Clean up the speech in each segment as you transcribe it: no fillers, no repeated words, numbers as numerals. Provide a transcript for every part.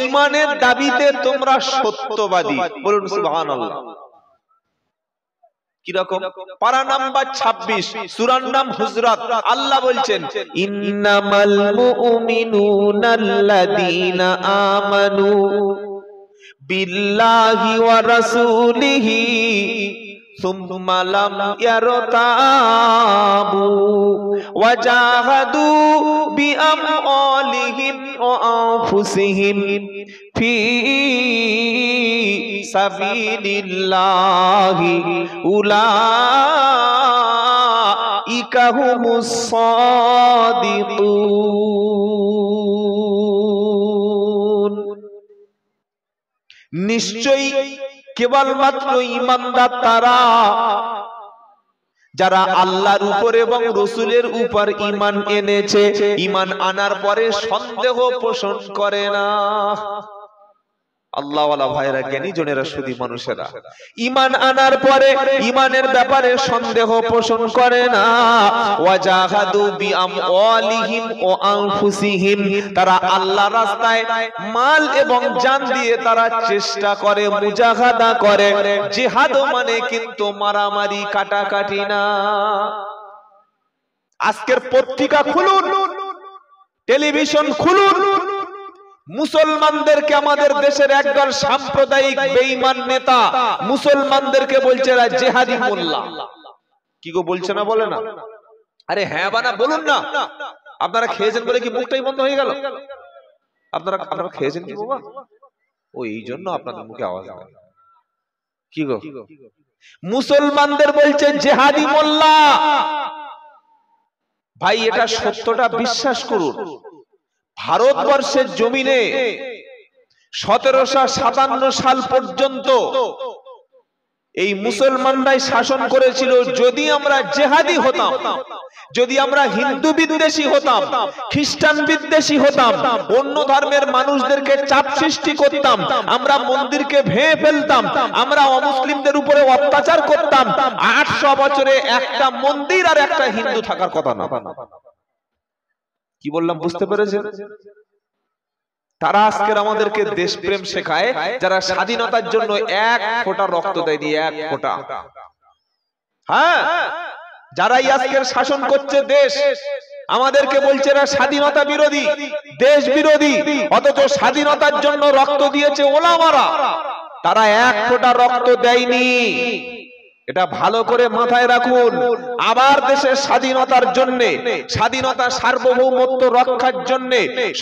ইমানের দাবিতে তোমরা সত্যবাদী। বলুন সুবহানাল্লাহ। কিরকম? পারা নাম্বার 26, সূরার নাম হুজরাত। আল্লাহ বলছেন ইন্নামাল মুমিনুনাল্লাযীনা আমানু বিল্লাহি ওয়া রাসূলিহি সুম্মা লাম ইয়ারতাবু ওয়া জাহাদু বিআমওয়ালিহিম ওয়া আনফুসিহিম ফি সাবিলিল্লাহি উলাইকা হুমুস সাদিকুন। নিশ্চয়ই কেবলমাত্র ঈমানদার তারা যারা আল্লাহর উপর এবং রাসূলের উপর ঈমান এনেছে, ঈমান আনার পরে সন্দেহ পোষণ করে না। আল্লাহওয়ালা ভাইরা, জ্ঞানী জনেরা, শুধু মানুষেরা ঈমান আনার পরে ঈমানের ব্যাপারে সন্দেহ পোষণ করে না। ওয়াজাহাদু বিআমওয়ালিহিম ওয়া আনফুসিহিম, তারা আল্লাহর রাস্তায় মাল এবং জান দিয়ে তারা চেষ্টা করে, মুজাহাদা করে। জিহাদ মানে কিন্তু মারামারি, কাটাকাটি না। আজকের পত্রিকা খুলুন, টেলিভিশন খুলুন, মুসলমানদেরকে, আমাদের দেশের একদল সাম্প্রদায়িক বেঈমান নেতা মুসলমানদেরকে বলছে এরা জিহাদি মোল্লা। কি গো, বলছে না? বলে না? আরে হ্যাঁ বানা বলুন না। আপনারা খেয়েছেন বলে কি মুখটাই বন্ধ হয়ে গেল? আপনারা খেয়েছেন কি বাবা? ও এই জন্য আপনাদের মুখে আওয়াজ হয়। কি গো, মুসলমানদের বলছে জিহাদি মোল্লা। ভাই, এটা সত্যটা বিশ্বাস করুন। ভারতবর্ষের জমিনে 1757 সাল পর্যন্ত এই মুসলমানরাই শাসন করেছিল। যদি আমরা জেহাদি হতাম, যদি আমরা হিন্দু বিদ্বেষী হতাম, খ্রিস্টান বিদ্বেষী হতাম, অন্য ধর্মের মানুষদেরকে চাপ সৃষ্টি করতাম, আমরা মন্দিরকে ভেঙে ফেলতাম, আমরা অমুসলিমদের উপরে অত্যাচার করতাম, 800 বছরে একটা মন্দির আর একটা হিন্দু থাকার কথা না। কি বললাম বুঝতে পেরেছেন? তারা আজকের আমাদেরকে দেশপ্রেম শেখায়, যারা স্বাধীনতার জন্য এক ফোঁটা রক্ত দেয়নি, এক ফোঁটা। হ্যাঁ, যারাই আজকের শাসন করছে দেশ, আমাদেরকে বলছে এরা স্বাধীনতা বিরোধী, দেশ বিরোধী, অথচ স্বাধীনতার জন্য রক্ত দিয়েছে ওলামারা, তারা এক ফোঁটা রক্ত দেয়নি। এটা ভালো করে মাথায় রাখুন। আবার দেশের স্বাধীনতার জন্য, স্বাধীনতা সার্বভৌমত্ব রক্ষার জন্য,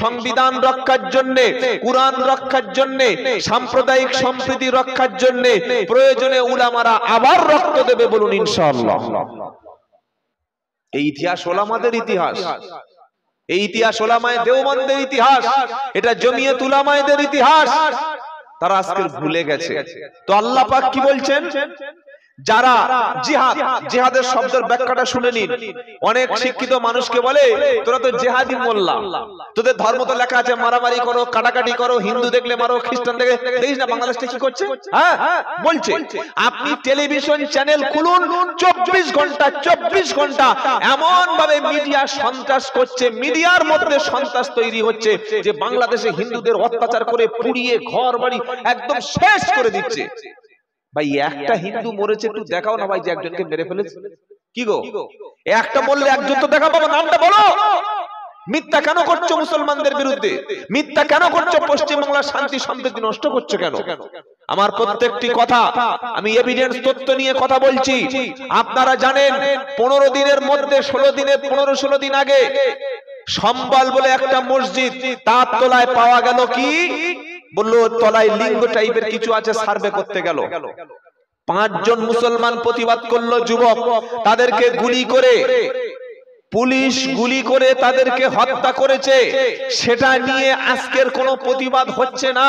সংবিধান রক্ষার জন্য, কুরআন রক্ষার জন্য, সাম্প্রদায়িক সম্প্রীতি রক্ষার জন্য প্রয়োজনে উলামারা আবার রক্ত দেবে। বলুন ইনশাআল্লাহ। এই ইতিহাস ওলামাদের ইতিহাস, এই ইতিহাস ওলামায়ে দেওবন্দের ইতিহাস, এটা জমিয়ত উলামায়েদের ইতিহাস। তারা আজকে ভুলে গেছে। তো আল্লাহ পাক কি বলছেন? যারা জিহাদ, জিহাদের শব্দের ব্যাখ্যাটা শুনে নিন। অনেক শিক্ষিত মানুষকে বলে তোরা তো জিহাদি মোল্লা, তোদের ধর্ম তো লেখা আছে মারামারি করো, কাটাকাটি করো, হিন্দু দেখলে মারো, খ্রিস্টান দেখলে। দেখিস না বাংলাদেশে কি করছে? হ্যাঁ বলছে। আপনি টেলিভিশন চ্যানেল খুলুন, 24 ঘন্টা এমন ভাবে মিডিয়া সন্ত্রাস করছে, মিডিয়ার মধ্যে সন্ত্রাস তৈরি হচ্ছে যে বাংলাদেশে হিন্দুদের অত্যাচার করে পুড়িয়ে ঘর বাড়ি একদম শেষ করে দিচ্ছে। ভাই, একটা হিন্দু মরেছে, একটু দেখাও না ভাই যে একজনকে মেরে ফেলেছে। কি গো, একটা বললে একজন তো দেখা পাবো, নামটা বলো। মিথ্যা কেন করছো মুসলমানদের বিরুদ্ধে? মিথ্যা কেন করছো? পশ্চিমবাংলার শান্তি সম্প্রীতি নষ্ট করছো কেন? আমার প্রত্যেকটি কথা আমি এভিডেন্স তথ্য নিয়ে কথা বলছি। আপনারা জানেন 15 দিনের মধ্যে 15-16 দিন আগে সম্বল বলে একটা মসজিদ, তার তলায় পাওয়া গেল কি, বললো তলায় লিঙ্গ টাইপের কিছু আছে, সার্ভে করতে গেল। 5 জন মুসলমান প্রতিবাদ করলো, যুবক, তাদেরকে গুলি করে, পুলিশ গুলি করে তাদেরকে হত্যা করেছে। সেটা নিয়ে আজকের কোনো প্রতিবাদ হচ্ছে না।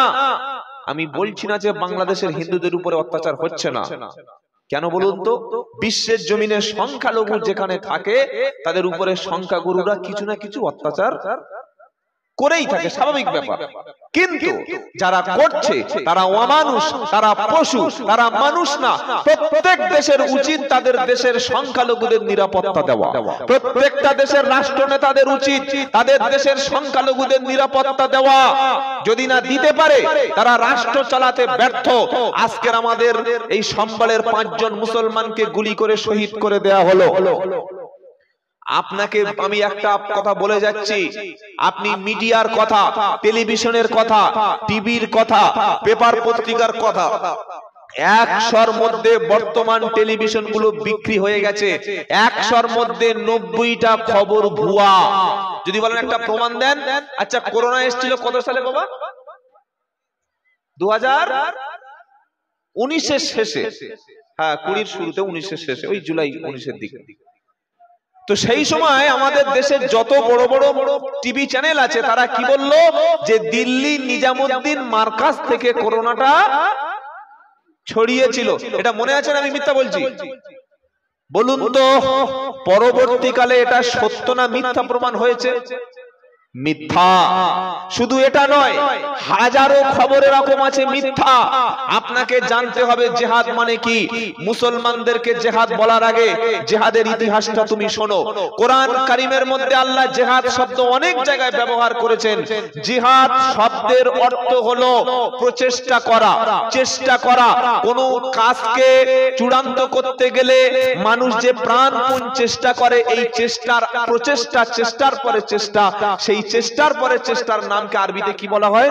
আমি বলছি না যে বাংলাদেশের হিন্দুদের উপরে অত্যাচার হচ্ছে না, কেন বলুন তো? বিশ্বের জমিনে সংখ্যালঘু যেখানে থাকে তাদের উপরে সংখ্যাগুরুরা কিছু না কিছু অত্যাচার করেই থাকে, স্বাভাবিক ব্যাপার। কিন্তু যারা করছে তারা অমানুষ, তারা পশু, তারা মানুষ না। প্রত্যেক দেশের উচিত তাদের দেশের সংখ্যালঘুদের নিরাপত্তা দেওয়া। প্রত্যেকটা দেশের রাষ্ট্র নেতাদের উচিত তাদের দেশের সংখ্যালঘুদের নিরাপত্তা দেওয়া। যদি না দিতে পারে তারা রাষ্ট্র চালাতে ব্যর্থ। আজকের আমাদের এই সম্বলের 5 জন মুসলমানকে গুলি করে শহীদ করে দেয়া হলো। আপনাকে আমি একটা কথা বলে যাচ্ছি, আপনি মিডিয়ার কথা, টেলিভিশনের কথা, টিভির কথা, পেপার পত্রিকার কথা, 100-র মধ্যে বর্তমান টেলিভিশন গুলো বিক্রি হয়ে গেছে, 100-র মধ্যে 90টা খবর ভুয়া। যদি বলেন একটা প্রমাণ দেন। আচ্ছা, করোনা এসেছিল কত সালে বাবা? 2019-এর শেষে, হ্যাঁ 20-র শুরুতে, 19-এর শেষে, ওই জুলাই 19-এর দিকে। তো সেই সময় আমাদের দেশের যত বড় বড় টিভি চ্যানেল আছে তারা কি বললো, যে দিল্লি নিজামুদ্দিন মার্কাজ থেকে করোনাটা ছড়িয়েছিল। এটা মনে আছে না? আমি মিথ্যা বলছি? বলুন তো, পরবর্তীকালে এটা সত্য না মিথ্যা প্রমাণ হয়েছে? মিথ্যা। শুধু এটা নয়, হাজারো খবর এরকম আছে মিথ্যা। আপনাকে জানতে হবে জিহাদ মানে কি। মুসলমানদেরকে জিহাদ বলার আগে জিহাদের ইতিহাসটা তুমি শোনো। কোরআন কারীমের মধ্যে আল্লাহ জিহাদ শব্দ অনেক জায়গায় ব্যবহার করেছেন। জিহাদ শব্দের অর্থ হলো প্রচেষ্টা করা, চেষ্টা করা। কোন কাজকে চূড়ান্ত করতে গেলে মানুষ যে প্রাণপণ চেষ্টা করে, এই চেষ্টার প্রচেষ্টা, চেষ্টার পরে চেষ্টা, সেই চেষ্টার পরে চেষ্টার নামকে আরবিতে কি বলা হয়?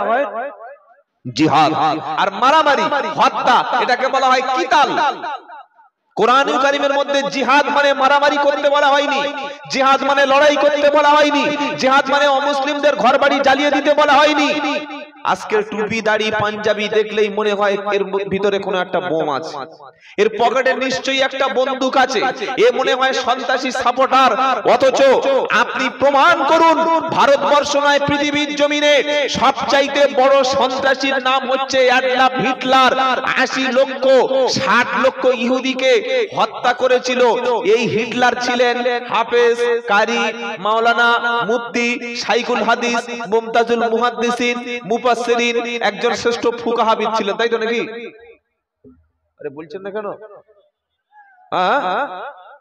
জিহাদ। আর মারামারি, হত্যা, এটাকে বলা হয় কিতাল। কোরআন কারীমের মধ্যে জিহাদ মানে মারামারি করতে বলা হয়নি, জিহাদ মানে লড়াই করতে বলা হয়নি, জিহাদ মানে অমুসলিমদের ঘরবাড়ি জ্বালিয়ে দিতে বলা হয়নি। আজকের টুপি দাড়ি পাঞ্জাবি দেখলেই মনে হয় এর ভিতরে কোনো একটা বোম আছে, এর পকেটে নিশ্চয়ই একটা বন্দুক আছে, এ মনে হয় সন্ত্রাসী সাপোর্টার। অথচ আপনি প্রমাণ করুন, ভারতবর্ষ নয় পৃথিবীর জমিনে সবচাইতে বড় সন্ত্রাসীর নাম হচ্ছে অ্যাডলফ হিটলার। 80 লক্ষ 60 লক্ষ ইহুদিকে হত্যা করেছিল। এই হিটলার ছিলেন হাফেজ, কারি, মাওলানা, মুফতি, শাইখুল হাদিস, মুমতাজুল মুহাদ্দিসিন, মুফাসসিরিন, একজন শ্রেষ্ঠ ফুকাহাবিদ ছিলেন, তাই তো নাকি? আরে বলছেন না কেন?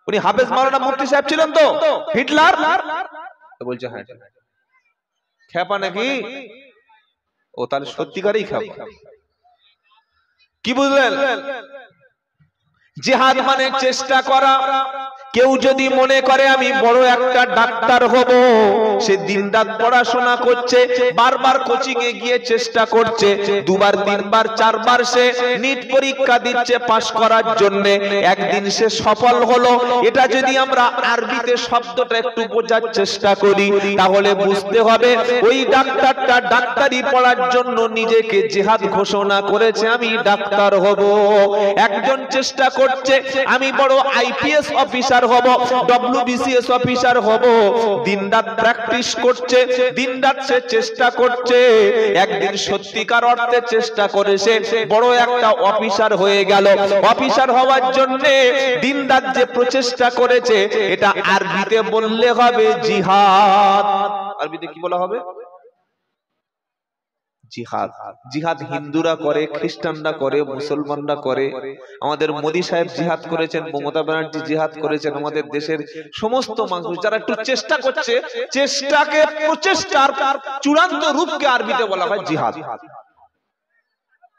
উনি হাফেজ, মাওলানা, মুফতি সাহেব ছিলেন তো? হিটলার বলছে হ্যাঁ। খেপা নাকি? ও তাহলে সত্যিকারই খেপা। কি বুঝলেন? জিহাদ মানে চেষ্টা করা। কেউ যদি মনে করে আমি বড় একটা ডাক্তার হব, সে দিনরাত পড়াশোনা করছে, বারবার কোচিং এ গিয়ে চেষ্টা করছে, 2বার 3বার 4বার সে নিট পরীক্ষা দিচ্ছে পাশ করার জন্য, একদিন সে সফল হলো। এটা যদি আমরা আরবিতে শব্দটা একটু বোঝার চেষ্টা করি, তাহলে বুঝতে হবে ওই ডাক্তারটা ডাক্তারি পড়ার জন্য নিজেকে জিহাদ ঘোষণা করেছে, আমি ডাক্তার হব। একজন চেষ্টা করছে আমি বড় আইপিএস অফিসার হব, ডব্লিউবিসিএস অফিসার হব, দিনরাত প্র্যাকটিস করছে, দিনরাত সে চেষ্টা করছে, একদিন সত্যিকার অর্থে চেষ্টা করেছে, বড় একটা অফিসার হয়ে গেল। অফিসার হওয়ার জন্য দিনরাত যে প্রচেষ্টা করেছে, এটা আরবিতে বললে হবে জিহাদ। আরবিতে কি বলা হবে? জিহাদ। জিহাদ হিন্দুরা করে, খ্রিস্টানরা করে, মুসলমানরা করে। আমাদের মোদী সাহেব জিহাদ করেছেন, মমতা ব্যানার্জি জিহাদ করেছেন। আমাদের দেশের সমস্ত মানুষ যারা একটু চেষ্টা করছে, চেষ্টাকে, প্রচেষ্টার চূড়ান্ত রূপকে আরবিতে বলা হয় জিহাদ।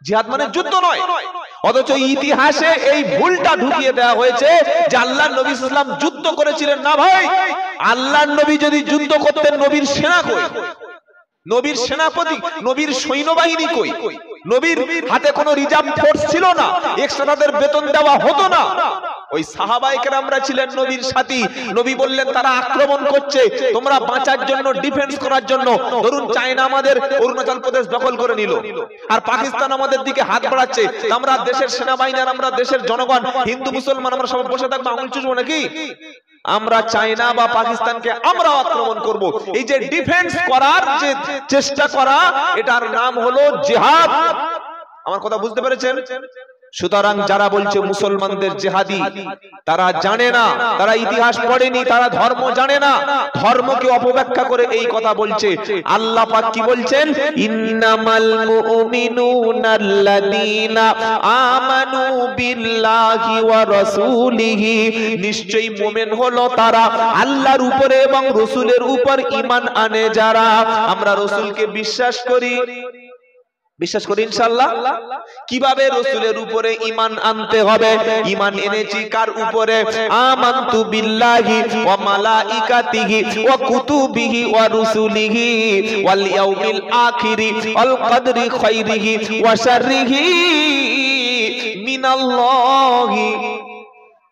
জিহাদ মানে যুদ্ধ নয়। অথচ ইতিহাসে এই ভুলটা ঢুকিয়ে দেওয়া হয়েছে যে আল্লাহর নবী সাল্লাল্লাহু আলাইহি ওয়াসাল্লাম যুদ্ধ করেছিলেন। না ভাই, আল্লাহর নবী যদি যুদ্ধ করতেন, নবীর সেনা কই? নবীর সেনাপতি, নবীর সৈন্যবাহিনী কই? নবীর হাতে কোনো রিজার্ভ ফোর্স ছিল না, এক্সট্রা তাদের বেতন দেওয়া হতো না। ওই সাহাবায়ে কেরামরা ছিলেন নবীর সাথী। নবী বললেন তারা আক্রমণ করছে, তোমরা বাঁচার জন্য, ডিফেন্স করার জন্য। ধরুন চায়না আমাদের অরুণাচল প্রদেশ দখল করে নিল, আর পাকিস্তান আমাদের দিকে হাত বাড়াচ্ছে, আমরা দেশের সেনাবাহিনী আর আমরা দেশের জনগণ, হিন্দু মুসলমান, আমরা সবাই বসে থাকবো আঙুল চুষবো নাকি? আমরা চায়না বা পাকিস্তানকে আমরা আক্রমণ করব। এই যে ডিফেন্স করার যে চেষ্টা করা, এটার নাম হলো জিহাদ। আমার কথা বুঝতে পেরেছেন? সুতরাং যারা বলছে মুসলমানদের জিহাদি, তারা জানে না, তারা ইতিহাস পড়েনি, তারা ধর্ম জানে না, ধর্মকে অপব্যাখ্যা করে এই কথা বলছে। আল্লাহ পাক কি বলছেন? ইন্নামাল মুমিনুনাল্লাযীনা আমানু বিল্লাহি ওয়া রাসূলিহি, নিশ্চয়ই মুমিন হলো তারা আল্লাহর উপরে এবং রাসূলের উপর ঈমান আনে যারা। আমরা রাসূলকে বিশ্বাস করি ইনশাআল্লাহ। কিভাবে রাসূলের উপরে ঈমান আনতে হবে? ঈমান এনেছি কার উপরে? আমানতু বিল্লাহি ওয়া মালাইকাতিহি ওয়া কুতুবিহি ওয়া রুসুলিহি ওয়াল ইয়াউমিল আখিরি ওয়াল কদরি খাইরিহি ওয়া শাররিহি মিনাল্লাহি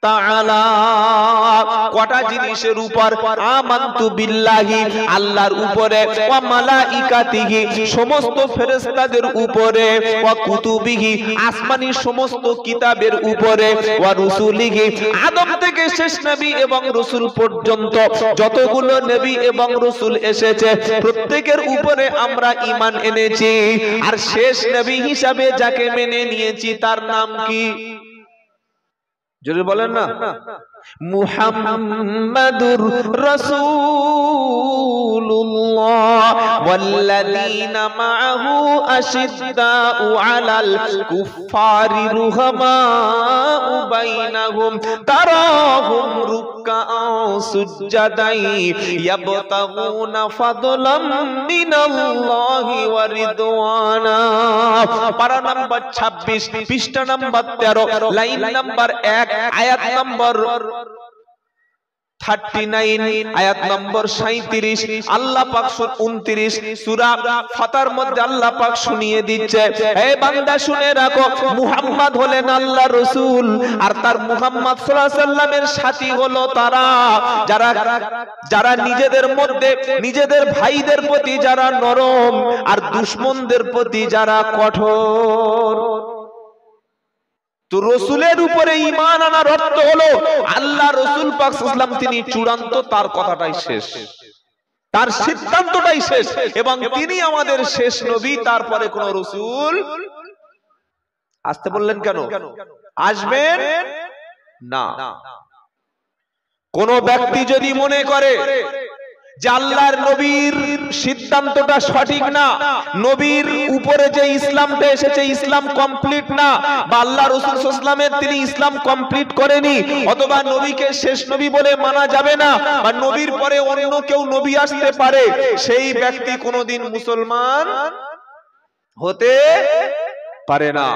তাআলা। কটা জিনিসের উপর? আমানতু বিল্লাহি, আল্লাহর উপরে, ওয়া মালাইকাতিহি, সমস্ত ফেরেশতাদের উপরে, ওয়া কুতুবিহি, আসমানি সমস্ত কিতাবের উপরে, ওয়া রুসুলিহি, আদম থেকে শেষ নবী এবং রাসূল পর্যন্ত যতগুলো নবী এবং রাসূল এসেছে প্রত্যেকের উপরে আমরা ঈমান এনেছি। আর শেষ নবী হিসাবে যাকে মেনে নিয়েছি তার নাম কি? জোরে বলেন না। মুহাম্মাদুর রাসূলুল্লাহ ওয়াল্লাযীনা মাআহু আশিদ্দাউ আলাল কুফফারি রুহামাউ বাইনাহুম তারাহুম রুকআন সুজদাই ইয়াবতাগুনা ফাদলাম মিনাল্লাহি ওয়া রিদওয়ানা। পারা নাম্বার 26, পৃষ্ঠা নাম্বার 13, লাইন নাম্বার 1, আয়াত নম্বর 39, আয়াত নম্বর 37, আল্লাহ পাক 29 সূরা ফাতার মধ্যে আল্লাহ পাক শুনিয়ে দিচ্ছে, হে বান্দা শুনে রাখো, মুহাম্মদ হলেন আল্লাহর রাসূল, আর তার মুহাম্মদ সাল্লাল্লাহু আলাইহি সাল্লামের সাথী হলো তারা যারা নিজেদের মধ্যে নিজেদের ভাইদের প্রতি যারা নরম আর দুশমনদের প্রতি যারা কঠোর। তো রাসূলের উপরে ঈমান আনার অর্থ হলো আল্লাহ রাসূল পাক সাল্লাল্লাহু আলাইহি ওয়াসাল্লাম তিনি চূড়ান্ত, তার কথাটাই শেষ, তার সিদ্ধান্তটাই শেষ, এবং তিনি আমাদের শেষ নবী, তারপরে কোন রাসূল আসতে বললেন কেন? আসবেন না। কোন ব্যক্তি যদি মনে করে যে আল্লাহর নবীর সিদ্ধান্তটা সঠিক না, নবীর উপরে যে ইসলামটা এসেছে ইসলাম কমপ্লিট না, বা আল্লাহ রাসূল সাল্লাল্লাহু আলাইহি ওয়াসাল্লামের তিনি ইসলাম কমপ্লিট করেনি, অথবা নবীকে শেষ নবী বলে মানা যাবে না, বা নবীর পরে অন্য কেউ নবী আসতে পারে, সেই ব্যক্তি কোনোদিন মুসলমান হতে পারে না।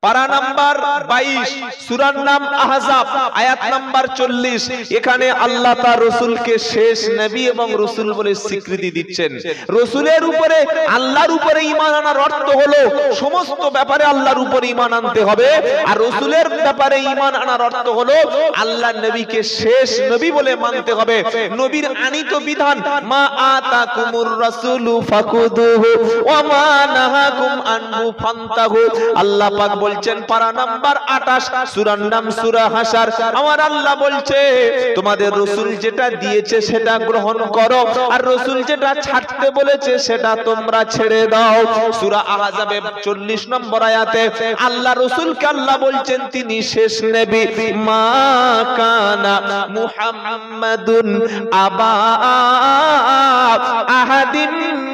পারা নাম্বার 22, সূরার নাম আহজাব, আয়াত নাম্বার 40, এখানে আল্লাহ তার রাসূলকে শেষ নবী এবং রাসূল বলে স্বীকৃতি দিচ্ছেন। রাসূলের উপরে আল্লাহর উপরে ঈমান আনার অর্থ হলো সমস্ত ব্যাপারে আল্লাহর উপরে ঈমান আনতে হবে, আর রাসূলের ব্যাপারে ঈমান আনার অর্থ হলো আল্লাহর নবীকে শেষ নবী বলে মানতে হবে। নবীর আনিত বিধান, মা আতাকুমুর রাসূলু ফাকুদুহু ওয়া মা নাহাকুম আনহু ফান্তাহু। আল্লাহ পাক বলছেন পারা নাম্বার 28, সূরার নাম সূরা হাশর, আমার আল্লাহ বলছে তোমাদের রাসূল যেটা দিয়েছে সেটা গ্রহণ করো, আর রাসূল যেটা ছাড়তে বলেছে সেটা তোমরা ছেড়ে দাও। সূরা আহজাবের 40 নম্বর আয়াতে আল্লাহ রাসূলকে আল্লাহ বলছেন তিনি শেষ নবী। মা কানা মুহাম্মাদুন আবা আহাদিন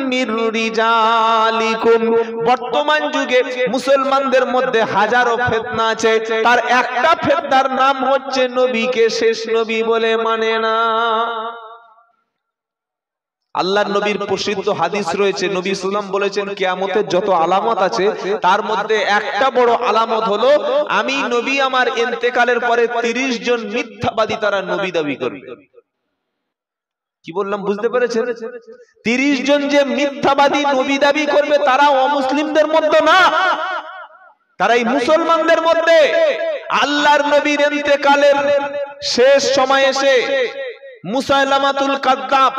মির রিজালিকুম। বর্তমান যুগে মুসলমানদের মধ্যে হাজারো ফিতনা আছে, তার একটা ফিতনার নাম হচ্ছে নবীকে শেষ নবী বলে মানে না। আল্লাহর নবীর প্রসিদ্ধ হাদিস রয়েছে, নবী সাল্লাল্লাহু আলাইহি ওয়াসাল্লাম বলেছেন কিয়ামতের যত আলামত আছে তার মধ্যে একটা বড় আলামত হলো আমি নবী আমার ইন্তেকালের পরে 30 জন মিথ্যাবাদী তারা নবী দাবি করবে। কি বললাম বুঝতে পেরেছেন? 30 জন যে মিথ্যাবাদী নবী দাবি করবে তারা অমুসলিমদের মধ্যে না, তারা এই মুসলমানদের মধ্যে। আল্লাহর নবীর ইন্তেকালের শেষ সময় এসে মুসাইলামাতুল কাযযাব,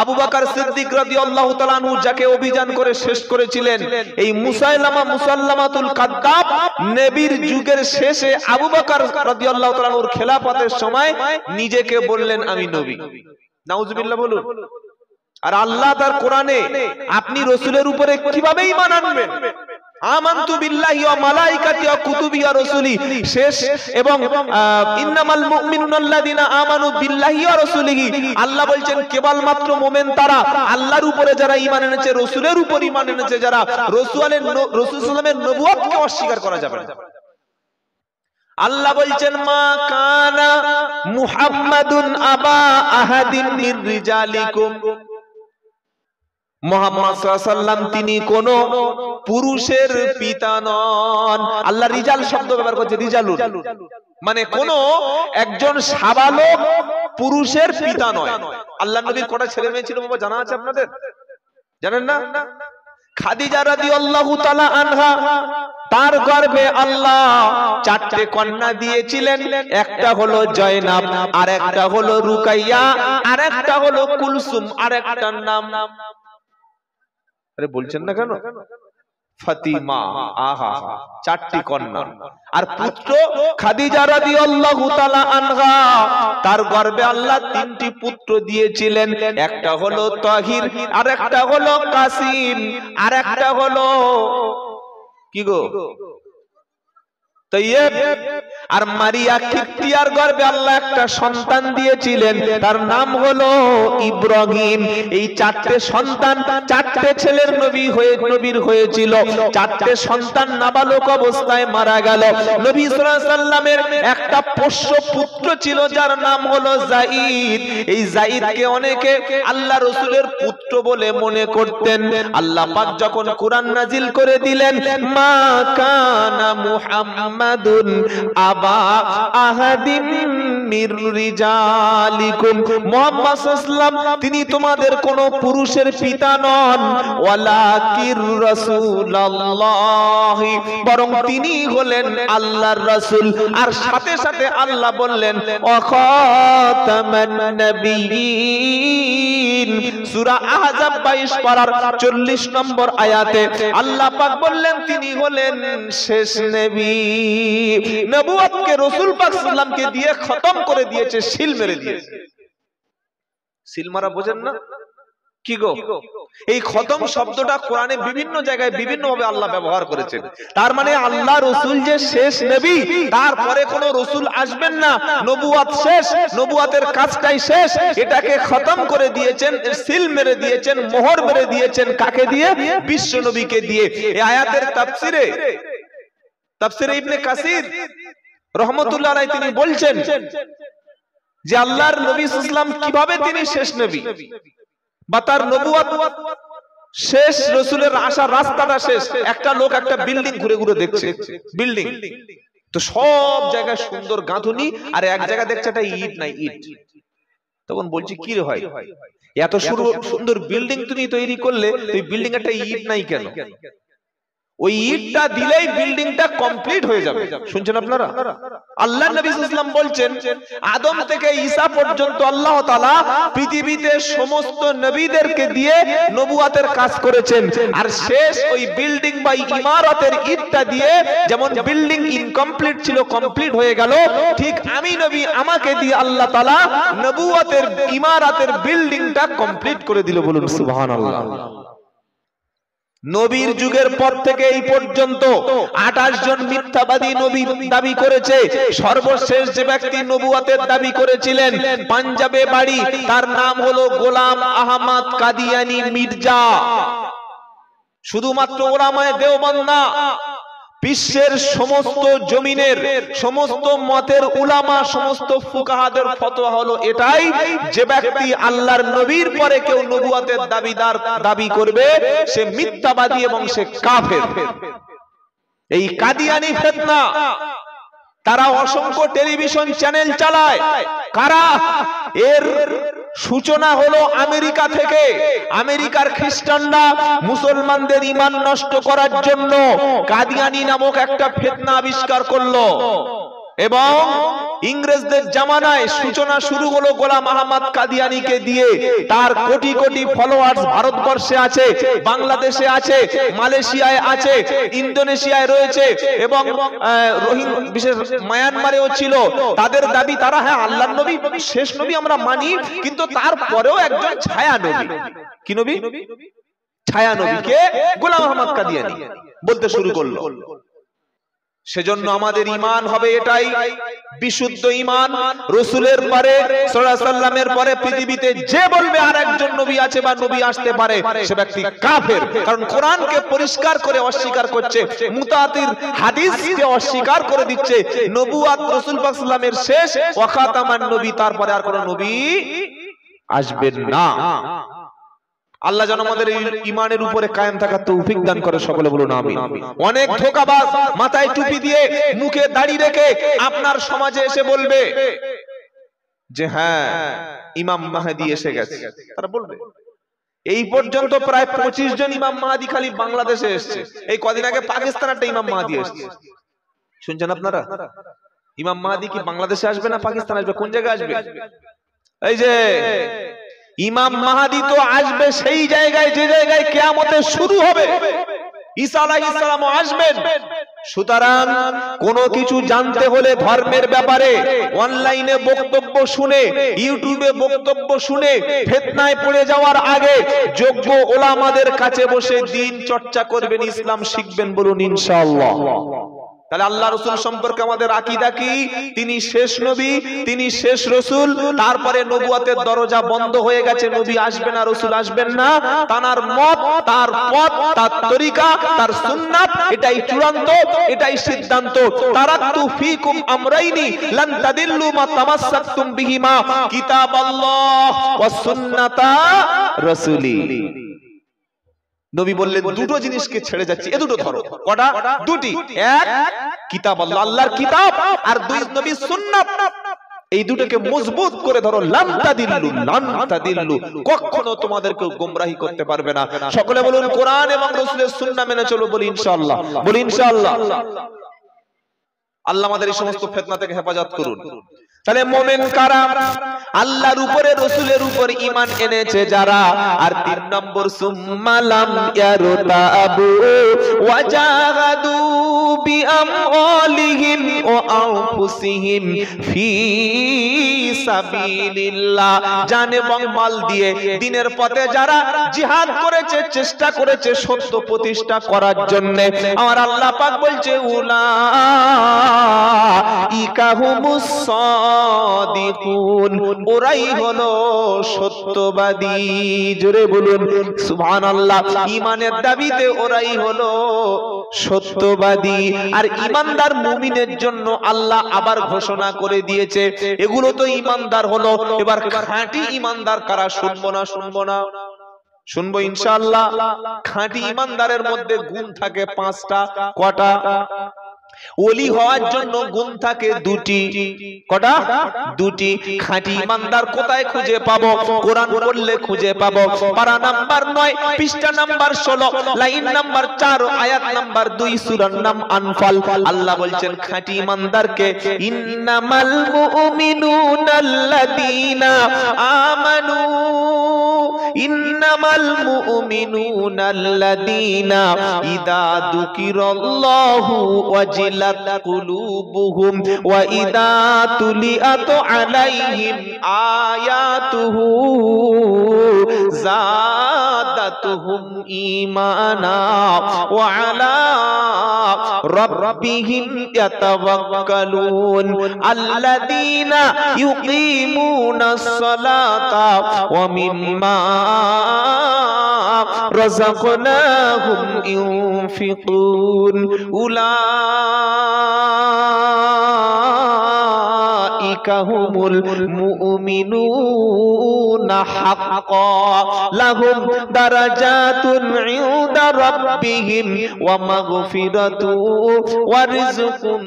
আবু বকর সিদ্দিক রাদিয়াল্লাহু তাআলা আনহু যাকে অভিযান করে শেষ করেছিলেন, এই মুসাইলামাতুল কাযযাব নবীর যুগের শেষে আবু বকর রাদিয়াল্লাহু তাআলা আনহুর খেলাফতের সময় নিজেকে বললেন আমি নবী। নাউজুবিল্লাহ বলুন। আর আল্লাহ তার কোরআনে আপনি রাসূলের উপরে কিভাবে ঈমান আনবেন? আমানতু বিল্লাহি ওয়া মালাইকাতিহি ওয়া কুতুবিহি ওয়া রাসূলিহি শেষ এবং ইন্নামাল মুমিনুনা আল্লাযিনা আমানু বিল্লাহি ওয়া রাসূলিহি আল্লাহ বলছেন কেবলমাত্র মুমিন তারা আল্লাহর উপরে যারা ঈমান এনেছে রাসূলের উপর ঈমান এনেছে যারা রাসূল সাল্লাল্লাহু আলাইহি ওয়াসাল্লামের নবুয়তকে অস্বীকার করা যাবে না। আল্লাহ বলছেন মা কানা মুহাম্মাদুন আবা আহাদিন মির রিজালিকুম মুহাম্মদ সাল্লাল্লাহু আলাইহি ওয়াসাল্লাম তিনি কোন পুরুষের পিতা নন। আল্লাহ রিজাল শব্দ ব্যবহার করছে রিজালুন মানে কোন একজন সাবালক পুরুষের পিতা নয়। আল্লাহ নবীর কটা ছেলে মেয়ে ছিল বাবা জানা আছে আপনাদের? জানেন না? খাদিজা রাদিয়াল্লাহু তাআলা আনহা তার গর্ভে আল্লাহ চারটে কন্যা দিয়েছিলেন, একটা হলো জয়নাব, আর একটা হলো রুকাইয়া, আর একটা হলো কুলসুম, আর একটার নাম আরে বলছেন না কেন ফাতিমা। আহা চারটি কন্যা আর পুত্র খাদিজা রাদিয়াল্লাহু তাআলা আনহা তার গর্ভে আল্লাহ তিনটি পুত্র দিয়েছিলেন, একটা হলো তাহির, আর একটা হলো কাসিম, আর একটা হলো কি গো তাইয়্যিব। আর মারিয়া কিপ্তিয়ার গর্ভে আল্লাহ একটা সন্তান দিয়েছিলেন, তার নাম হলো ইব্রাহিম। এই চারটে সন্তান চারটে ছেলের নবীর হয়েছিল। চারটে সন্তান নাবালক অবস্থায় মারা গেল। নবী সাল্লাল্লাহু আলাইহি সাল্লামের একটা পোষ্য পুত্র ছিল যার নাম হলো যায়েদ। এই যায়েদকে অনেকে আল্লাহ রাসূলের পুত্র বলে মনে করতেন। আল্লাহ পাক যখন কুরআন নাজিল করে দিলেন মা কানা মুহাম্মাদুন আবা আহাদিম মির রিজালিকুম মুহাম্মদ সাল্লাল্লাহু আলাইহি ওয়াসাল্লাম তিনি তোমাদের কোন পুরুষের পিতা নন, ওয়ালাকির রাসূলুল্লাহ বরং তিনি হলেন আল্লাহর রাসূল। আর সাথে সাথে আল্লাহ বললেন ওয়া খাতামান নবিয়্যিন সূরা আহজাব 22 পারার 40 নম্বর আয়াতে আল্লাহ পাক বললেন তিনি হলেন শেষ নবী। নবুয়তকে রাসূল পাক সাল্লাল্লাহু আলাইহি ওয়াসাল্লামকে দিয়ে খতম করে দিয়েছে, সিল মেরে দিয়েছে। সিল মারা বোঝেন না কি গো? এই খতম শব্দটা কোরআনে বিভিন্ন জায়গায় বিভিন্ন ভাবে আল্লাহ ব্যবহার করেছেন। তার মানে আল্লাহ রাসূল যে শেষ নবী, তারপরে কোনো রাসূল আসবেন না, নবুয়ত শেষ, নবুয়তের কাজটাই শেষ, এটাকে খতম করে দিয়েছেন, সিল মেরে দিয়েছেন, মোহর মেরে দিয়েছেন। কাকে দিয়ে? বিশ্ব নবীকে দিয়ে। এই আয়াতের তাফসিরে ইবনে কাসির রহমাতুল্লাহ আলাইহি তিনি বলছেন যে আল্লাহর নবী সাল্লাল্লাহু আলাইহি ওয়াসাল্লাম কিভাবে তিনি শেষ নবী বা তার নবুয়ত শেষ, রাসূলের আসার রাস্তাটা শেষ। একটা লোক একটা বিল্ডিং ঘুরে ঘুরে দেখছে, বিল্ডিং তো সব জায়গায় সুন্দর গাঁথুনি, আর এক জায়গায় দেখছে একটা ইট নাই, ইট। তখন বলছি কি রে ভাই, এত সুন্দর বিল্ডিং তুমি তৈরি করলে তুই বিল্ডিং একটা ইট নাই কেন? ওই ইটটা দিলেই বিল্ডিংটা কমপ্লিট হয়ে যাবে। শুনছেন আপনারা? আল্লাহ নবী সাল্লাল্লাহু আলাইহি ওয়াসাল্লাম বলছেন আদম থেকে ঈসা পর্যন্ত আল্লাহ তাআলা পৃথিবীতে সমস্ত নবীদেরকে দিয়ে নবুয়তের কাজ করেছেন। আর শেষ ওই বিল্ডিং বা ইমারতের ইটটা দিয়ে যেমন বিল্ডিং ইনকমপ্লিট ছিল কমপ্লিট হয়ে গেল, ঠিক আমি নবী আমাকে দিয়ে আল্লাহ তাআলা নবুয়তের ইমারতের বিল্ডিংটা কমপ্লিট করে দিল। বলুন সুবহানাল্লাহ। নবীর যুগের পর থেকে এই পর্যন্ত 28 জন মিথ্যাবাদী নবী দাবি করেছে। সর্বশেষ যে ব্যক্তি নবুয়তের দাবি করেছিলেন পাঞ্জাবে বাড়ি, তার নাম হলো গোলাম আহমদ কাদিয়ানী মির্জা। শুধুমাত্র ওলামায়ে দেওবন্দ না, বিশ্বের সমস্ত জমিনের সমস্ত মতের উলামা, সমস্ত ফুকাহাদের ফতোয়া হলো এটাই, যে ব্যক্তি আল্লাহর নবীর পরে কেউ নবুয়তের দাবি করবে সে মিথ্যাবাদী এবং সে কাফের। এই কাদিয়ানী ফিতনা, তারা অসংখ্য টেলিভিশন চ্যানেল চালায়। কারা? এর সূচনা হলো আমেরিকা থেকে। আমেরিকার খ্রিস্টানরা মুসলমানদের ঈমান নষ্ট করার জন্য কাদিয়ানী নামক একটা ফিতনা আবিষ্কার করলো, এবং ইংরেজদের জামানায় সূচনা শুরু হলো গোলাম আহমদ কাদিয়ানীকে দিয়ে। তার কোটি কোটি ফলোয়ার্স ভারতবর্ষে আছে, বাংলাদেশে আছে, মালয়েশিয়ায় আছে, ইন্দোনেশিয়ায় রয়েছে, এবং বিশেষ মায়ানমারেও ছিল। তাদের দাবি তারা হ্যাঁ আল্লাহর নবী শেষ নবী আমরা মানি, কিন্তু তারপরেও একজন ছায়া নবী। কি নবী? ছায়া নবীকে গোলাম আহমদ কাদিয়ানী বলতে শুরু করলো। সেজন্য আমাদের ঈমান হবে এটাই বিশুদ্ধ ঈমান। রাসূলের পরে সাল্লাল্লাহু আলাইহি সাল্লামের পরে পৃথিবীতে যে বলবে আর একজন নবী আছে বা নবী আসতে পারে সে ব্যক্তি কাফের, কারণ কোরআনকে পরিষ্কার করে অস্বীকার করছে, মুতাওয়াতির হাদিসকে অস্বীকার করে দিচ্ছে। নবুয়ত রাসূল পাক সাল্লাল্লাহু আলাইহি সাল্লামের শেষ ওয়া খাতামান নবী, তারপরে আর কোন নবী আসবেন না। আল্লাহ যেন আমাদের ঈমানের উপরে কায়েম থাকার তৌফিক দান করে, সকলে বলুন আমিন। অনেক ধোঁকাবাজ মাথায় টুপি দিয়ে মুখে দাড়ি রেখে আপনার সমাজে এসে বলবে যে হ্যাঁ ইমাম মাহদী এসে গেছে, তারা বলবে। এই পর্যন্ত প্রায় 25 জন ইমাম মাহদী খালি বাংলাদেশে এসেছে। এই কদিন আগে পাকিস্তান একটা ইমাম মাহদী এসেছে, শুনছেন আপনারা? ইমাম মাহদী কি বাংলাদেশে আসবে না পাকিস্তান আসবে? কোন জায়গায় আসবে? এই যে ইমাম মাহদী তো আসবে সেই জায়গায় যে জায়গায় কিয়ামতের শুরু হবে। ঈসা আলাইহিস সালাম আসবেন। সুতরাং কোন কিছু জানতে হলে ধর্মের ব্যাপারে অনলাইনে বক্তব্য শুনে, ইউটিউবে বক্তব্য শুনে ফিতনায় পড়ে যাওয়ার আগে যোগ্য ওলামাদের কাছে বসে দ্বীন চর্চা করবেন, ইসলাম শিখবেন। বলুন ইনশাআল্লাহ। তাহলে আল্লাহ রাসূল সম্পর্কে আমাদের আকীদা কি? তিনি শেষ নবী, তিনি শেষ রাসূল। তারপরে নবুয়তের দরজা বন্ধ হয়ে গেছে, নবী আসবে না, রাসূল আসবেন না। তার মত, তার পথ, তার তরিকা, তার সুন্নাত এটাই চূড়ান্ত, এটাই সিদ্ধান্ত। তারাকতু ফীকুম আমরাইনি লান তাদিল্লু মা তামাসসাকতুম বিহিমা কিতাবাল্লাহ ওয়া সুন্নাতা রাসূলি। নবী বললেন দুটো জিনিসকে ছেড়ে যাচ্ছি, এ দুটো ধরো। কটা? দুটি। এক কিতাব আল্লাহ, আল্লাহর কিতাব, আর দুই নবীর সুন্নাত। এই দুটোকে মজবুত করে ধরো। লান তাদিল্লু, লান তাদিল্লু, কখনো তোমাদেরকে গোমরাহি করতে পারবে না। সকলে বলুন কোরআন এবং রাসূলের সুন্নাহ মেনে চলো। বলি ইনশাআল্লাহ, বলি ইনশাআল্লাহ। আল্লাহ আমাদের এই সমস্ত ফিতনা থেকে হেফাজত করুন। তাহলে মুমিন কারা? আল্লাহর উপরে রাসূলের উপর ঈমান এনেছে যারা। আর 3 নম্বর সুম্মালাম ইয়ারতাবু ওয়া জাহাদু বিআমওয়ালিহিম ওয়া আনফুসিহিম ফি সাবিলিল্লাহ। জান এবং মাল দিয়ে দ্বীনের পথে যারা জিহাদ করেছে, চেষ্টা করেছে সত্য প্রতিষ্ঠা করার জন্য, আমার আল্লাহ পাক বলছে উলাইকা হুমুস সাদিকুন, ওরাই হলো সত্যবাদী। জোরে বলুন সুবহানাল্লাহ। ঈমানের দাবিতে ওরাই হলো সত্যবাদী। আর ঈমানদার মুমিনের জন্য আল্লাহ আবার ঘোষণা করে দিয়েছে, এগুলো তো ঈমানদার হলো, এবার খাঁটি ঈমানদার কারা শুনবো না? শুনবো না? শুনবো ইনশাআল্লাহ। খাঁটি ঈমানদারের মধ্যে গুণ থাকে 5টা। কটা? ওলি হওয়ার জন্য গুণ থাকে 2টি। কটা? 2টি। খাঁটি ঈমানদার কোথায় খুঁজে পাবো? কোরআন পড়লে খুঁজে পাবো। পারা নাম্বার 9, পৃষ্ঠা নাম্বার 16, লাইন নাম্বার 4, আয়াত নাম্বার 2, সূরার নাম আনফাল। আল্লাহ বলছেন খাঁটি ঈমানদারকে ইন্নামাল মুমিনুনাল্লাযীনা আমানু, ইন্নামাল মুমিনুনাল্লাযীনা ইযা যুকিরাল্লাহু ওয়াজিলাত কুলুবুহুম ওয়া ইযা তুলিয়াত আলাইহিম আয়াতুহু যাদাতুহুম ঈমানা ওয়া আলা রাব্বিহিম ইয়াতাওয়াক্কালুন আল্লাযীনা ইউকিমুনাস সালাতা ওয়া মিম্মা রাযাকনাহুম ইউনফিকুন উলাইকা হুমুল মুমিনুনা হাক্কান লাহুম দারাজাতুন ইনদা রাব্বিহিম ওয়া মাগফিরাতুন ওয়া রিজকুন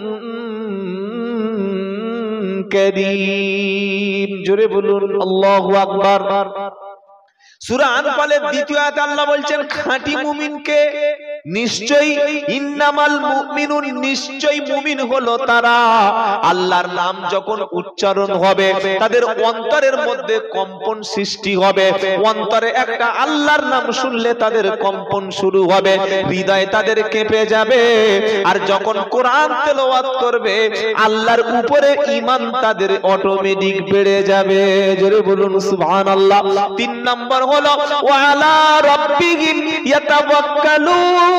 কারীম। জোরে বলুন আল্লাহু আকবার। সূরা আনফালের 2য় আয়াতে আল্লাহ বলছেন খাঁটি মুমিনকে নিশ্চয়ই ইন্নামাল মুমিনুন, নিশ্চয়ই মুমিন হলো তারা আল্লাহর নাম যখন উচ্চারণ হবে তাদের অন্তরের মধ্যে কম্পন সৃষ্টি হবে। অন্তরে একটা আল্লাহর নাম শুনলে তাদের কম্পন শুরু হবে, হৃদয় তাদের কেঁপে যাবে। আর যখন কোরআন তেলাওয়াত করবে আল্লাহর উপরে ঈমান তাদের অটোমেটিক বেড়ে যাবে। জোরে বলুন সুবহানাল্লাহ। 3 নাম্বার হলো ওয়া আলা রাব্বিহিম ইয়াতাওয়াক্কালুন,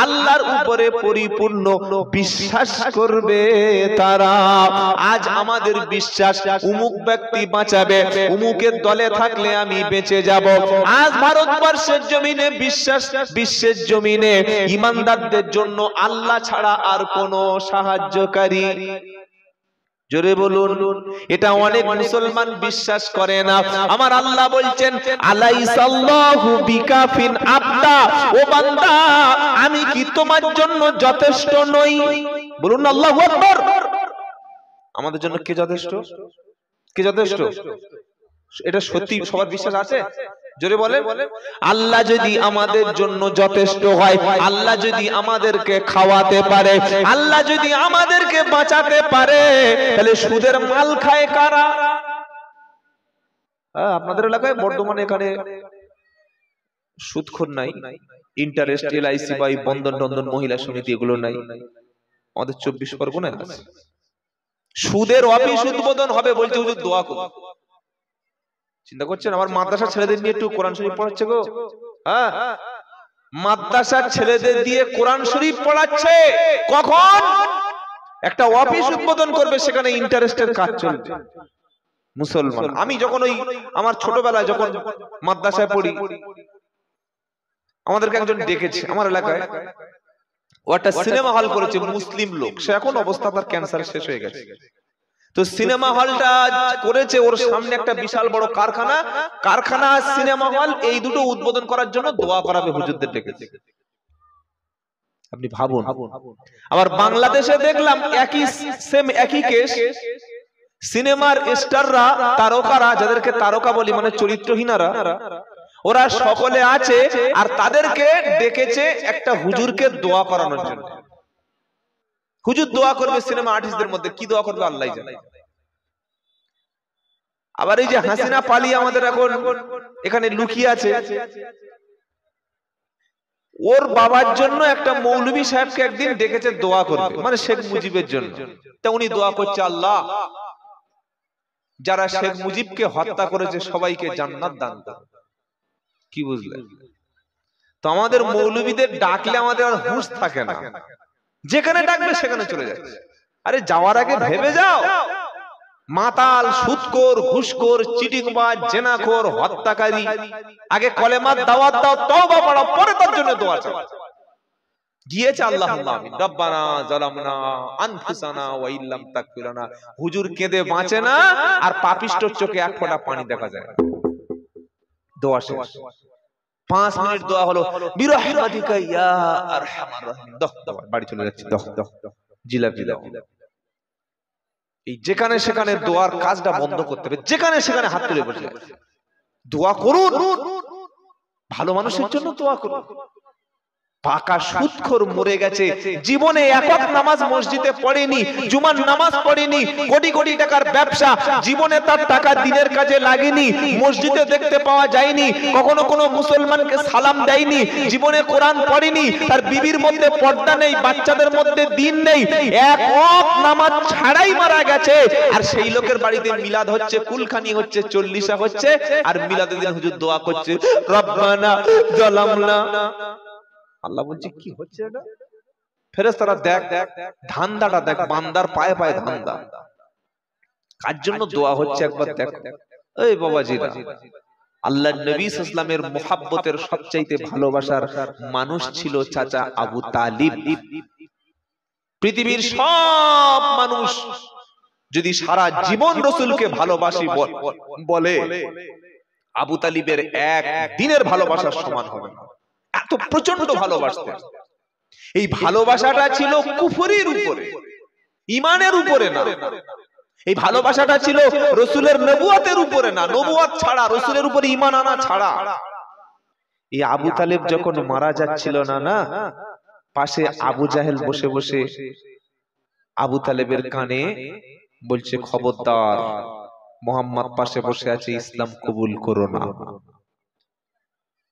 আল্লাহর উপরে পরিপূর্ণ বিশ্বাস করবে তারা। আজ আমাদের বিশ্বাস অমুক ব্যক্তি বাঁচাবে, অমুকের দলে থাকলে আমি বেঁচে যাব। আজ ভারতবর্ষের জমিনে বিশ্বাস, বিশ্বের জমিনে ঈমানদারদের জন্য আল্লাহ ছাড়া আর কোনো সাহায্যকারী, জোরে বলুন, এটা অনেক মুসলমান বিশ্বাস করে না। আমার আল্লাহ বলছেন আলাইসাল্লাহু বিকাফিন আবদা, ও বান্দা আমি কি তোমার জন্য যথেষ্ট নই? বলুন আল্লাহু আকবার। আমাদের জন্য কে যথেষ্ট? কে যথেষ্ট? এটা সত্যি সবার বিশ্বাস আছে? জোরে বলেন। আল্লাহ যদি আমাদের জন্য যথেষ্ট হয়, আল্লাহ যদি আমাদেরকে খাওয়াতে পারে, আল্লাহ যদি আমাদেরকে বাঁচাতে পারে, তাহলে সুদের মাল খায় কারা? আপনাদের এলাকায় বর্ধমানে এখানে সুদখোর নাই, ইন্টারেস্ট, এলআইসি বা বন্ধন টন্ধন মহিলা সমিতি এগুলো নাই। আমাদের 24 পরগনায় আছে। সুদের অফিস উদ্বোধন হবে, বলছে হুজুর দোয়া করুন। চিন্তা করছেন? আমার মাদ্রাসা ছেলেদের নিয়ে একটু কোরআন শরীফ পড়াচ্ছে গো। হ্যাঁ, মাদ্রাসার ছেলেদের দিয়ে কোরআন শরীফ পড়াচ্ছে। কখন? একটা অফিস উদ্বোধন করবে, সেখানে ইন্টারেস্টের কাজ চলবে। মুসলমান, আমি যখন ওই আমার ছোটবেলায় যখন মাদ্রাসায় পড়ি, আমাদেরকে একজন ডেকেছে আমার এলাকায়। ও একটা সিনেমা হল করেছে, মুসলিম লোক, সে এখন অবস্থা তার ক্যান্সার শেষ হয়ে গেছে। তো সিনেমা হলটা করেছে, ওর সামনে একটা বিশাল বড় কারখানা, কারখানা সিনেমা হল, এই দুটো উদ্বোধন করার জন্য দোয়া করাবে হুজুরদের ডেকেছে। আপনি ভাবুন। আবার বাংলাদেশে দেখলাম একই সেম একই কেস, সিনেমার স্টাররা, তারকারা, যাদেরকে তারকা বলি মানে চরিত্রহীনারা, ওরা সকলে আছে আর তাদেরকে ডেকেছে একটা হুজুরকে দোয়া করানোর জন্য। হুজুর দোয়া করবে সিনেমা আর্টিস্টদের মধ্যে, কি দোয়া করবে আল্লাহই জানে। আবার এই যে হাসিনা পালিয়ে আমাদের এখন এখানে লুকিয়ে আছে, ওর বাবার জন্য একটা মৌলভী সাহেবকে একদিন ডেকেছে দোয়া করবে, মানে শেখ মুজিবের জন্য। তা উনি দোয়া করছে, আল্লাহ যারা শেখ মুজিবকে হত্যা করেছে সবাইকে জান্নাত দান করো। কি বুঝলেন? তো আমাদের মৌলভীদের ডাকলে আমাদের আর হুঁশ থাকে না, যেখানে ডাকবে সেখানে চলে যাচ্ছে। আরে যাওয়ার আগে ভেবে যাও। মাতাল, সুদখোর, ঘুষখোর, চিটিংবাজ, জেনাখোর, হত্যাকারী, আগে কলেমার দাওয়াত দাও, তওবা পড়ো, পরে তার জন্য দোয়া চাও। গিয়েছে আল্লাহুম্মা আমিন, রব্বানা যালামনা আনফুসানা ওয়া ইল্লাম তাগফির লানা। হুজুর কেঁদে বাঁচে না, আর পাপিষ্ঠর চোখে এক ফোঁটা পানি দেখা যায় না। দোয়া শেষ, 5 মিনিট দোয়া হলো, বিরহমাতিকা ইয়া আরহামার রাহিম, দাও দাও, বাড়ি চলে যাচ্ছে, দাও দাও, জিলাপি দাও। এই যেখানে সেখানে দোয়ার কাজটা বন্ধ করতে হবে, যেখানে সেখানে হাত তুলে বসে দোয়া করুন। ভালো মানুষের জন্য দোয়া করুন। পাকা সুদখোর মরে গেছে, জীবনে একক নামাজ মসজিদে পড়েনি, জুমার নামাজ পড়েনি, কোটি কোটি টাকার ব্যবসা, জীবনে তার টাকা দিনের কাজে লাগেনি, মসজিদে দেখতে পাওয়া যায়নি, কখনো কোনো মুসলমানকে সালাম দেয়নি, জীবনে কোরআন পড়েনি, তার বিবির মধ্যে পর্দা নেই, বাচ্চাদের মধ্যে দিন নেই, একক নামাজ ছাড়াই মারা গেছে। আর সেই লোকের বাড়িতে মিলাদ হচ্ছে, কুলখানি হচ্ছে, চল্লিশা হচ্ছে, আর মিলাদের দিন হুজুর দোয়া করছে, রব্বানা যালামনা। আল্লাহ বলছে কি হচ্ছে এটা? ফেরেশতারা দেখ, ধান্দাটা দেখ, বান্দার পায়ে পায়ে ধান্দা। কার জন্য দোয়া হচ্ছে একবার দেখ। এই বাবাজিরা, আল্লাহর নবী সাল্লাল্লাহু আলাইহি ওয়াসাল্লামের মুহাব্বতের সবচাইতে ভালোবাসার মানুষ ছিল চাচা আবু তালিব। পৃথিবীর সব মানুষ যদি সারা জীবন রাসূলকে ভালোবাসি বলে, আবু তালিবের এক দিনের ভালোবাসার সমান হবে না। এত প্রচন্ড ভালোবাসতেন। এই ভালোবাসাটা ছিল কুফরির উপরে, ঈমানের উপরে না। এই ভালোবাসাটা ছিল রাসূলের নবুয়তের উপরে না, নবুয়ত ছাড়া, রাসূলের উপরে ঈমান আনা ছাড়া। এই আবু তালেব যখন মারা যাচ্ছিল না, পাশে আবু জাহেল বসে বসে আবু তালেবের কানে বলছে, খবরদার, মুহাম্মদ পাশে বসে আছে, ইসলাম কবুল করো না।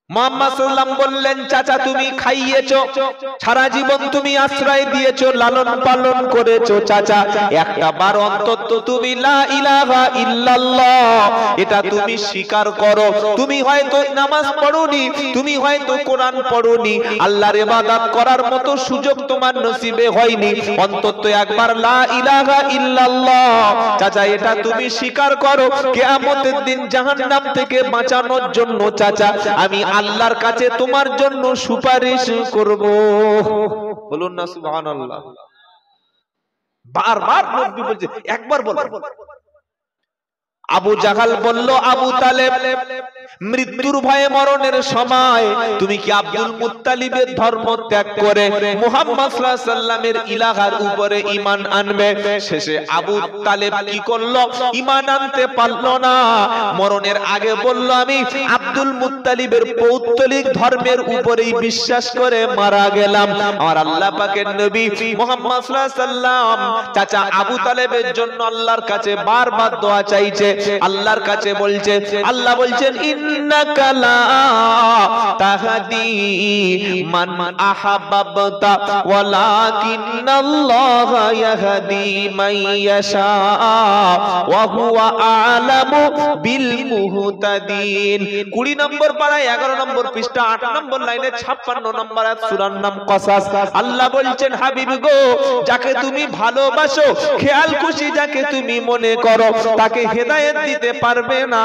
মুহাম্মদ সাল্লাল্লাহু আলাইহি ওয়াসাল্লাম বললেন, চাচা তুমি খাইয়েছো, সারা জীবন তুমি আশ্রয় দিয়েছো, লালন পালন করেছো, চাচা একটা বার অন্তত তুমি লা ইলাহা ইল্লাল্লাহ এটা তুমি স্বীকার করো। তুমি হয়তো নামাজ পড়োনি, তুমি হয়তো কোরআন পড়োনি, আল্লাহর ইবাদত করার মতো সুযোগ তোমার নসিবে হয়নি, অন্তত একবার লা ইলাহা ইল্লাল্লাহ চাচা এটা তুমি স্বীকার করো। কিয়ামতের দিন জাহান্নাম থেকে বাঁচানোর জন্য চাচা আমি আল্লাহর কাছে তোমার জন্য সুপারিশ করব। বলুন না সুবহানাল্লাহ। বারবার নবী বলছে, একবার বল। আবু জাহাল বলল, আবু তালেব মৃত্যুর ভয়ে মরণের সময় তুমি কি আব্দুল মুত্তালিবের ধর্ম ত্যাগ করে মুহাম্মদ সাল্লাল্লাহু আলাইহি সাল্লামের ইলাহার উপরে ঈমান আনবে? শেষে আবু তালেব কি করলো? ঈমান আনতে পারলো না। মরণের আগে বলল, আমি আব্দুল মুত্তালিবের পৌত্তলিক ধর্মের উপরেই বিশ্বাস করে মারা গেলাম। আমার আল্লাহ পাকের নবী মুহাম্মদ সাল্লাল্লাহু আলাইহি সাল্লাম চাচা আবু তালেবের জন্য আল্লাহর কাছে বারবার দোয়া চাইছে, আল্লাহর কাছে বলছে, আল্লাহ বলছেন, ইন্নাকা লা তাহদি মান আহাব্বাতা ওয়ালাকিন্নাল্লাহা ইয়াহদি মান ইয়াশা ওয়া হুয়া আ'লামু বিল মুহতাদিন। 20 নম্বর পারায় 11 নম্বর পৃষ্ঠা 8 নম্বর লাইনে 56 নম্বর আয়াত, সূরার নাম কসাস। আল্লাহ বলছেন, হাবিব গো, যাকে তুমি ভালোবাসো, খেয়াল খুশি যাকে তুমি মনে করো, তাকে হেদায়েত দিতে পারবে না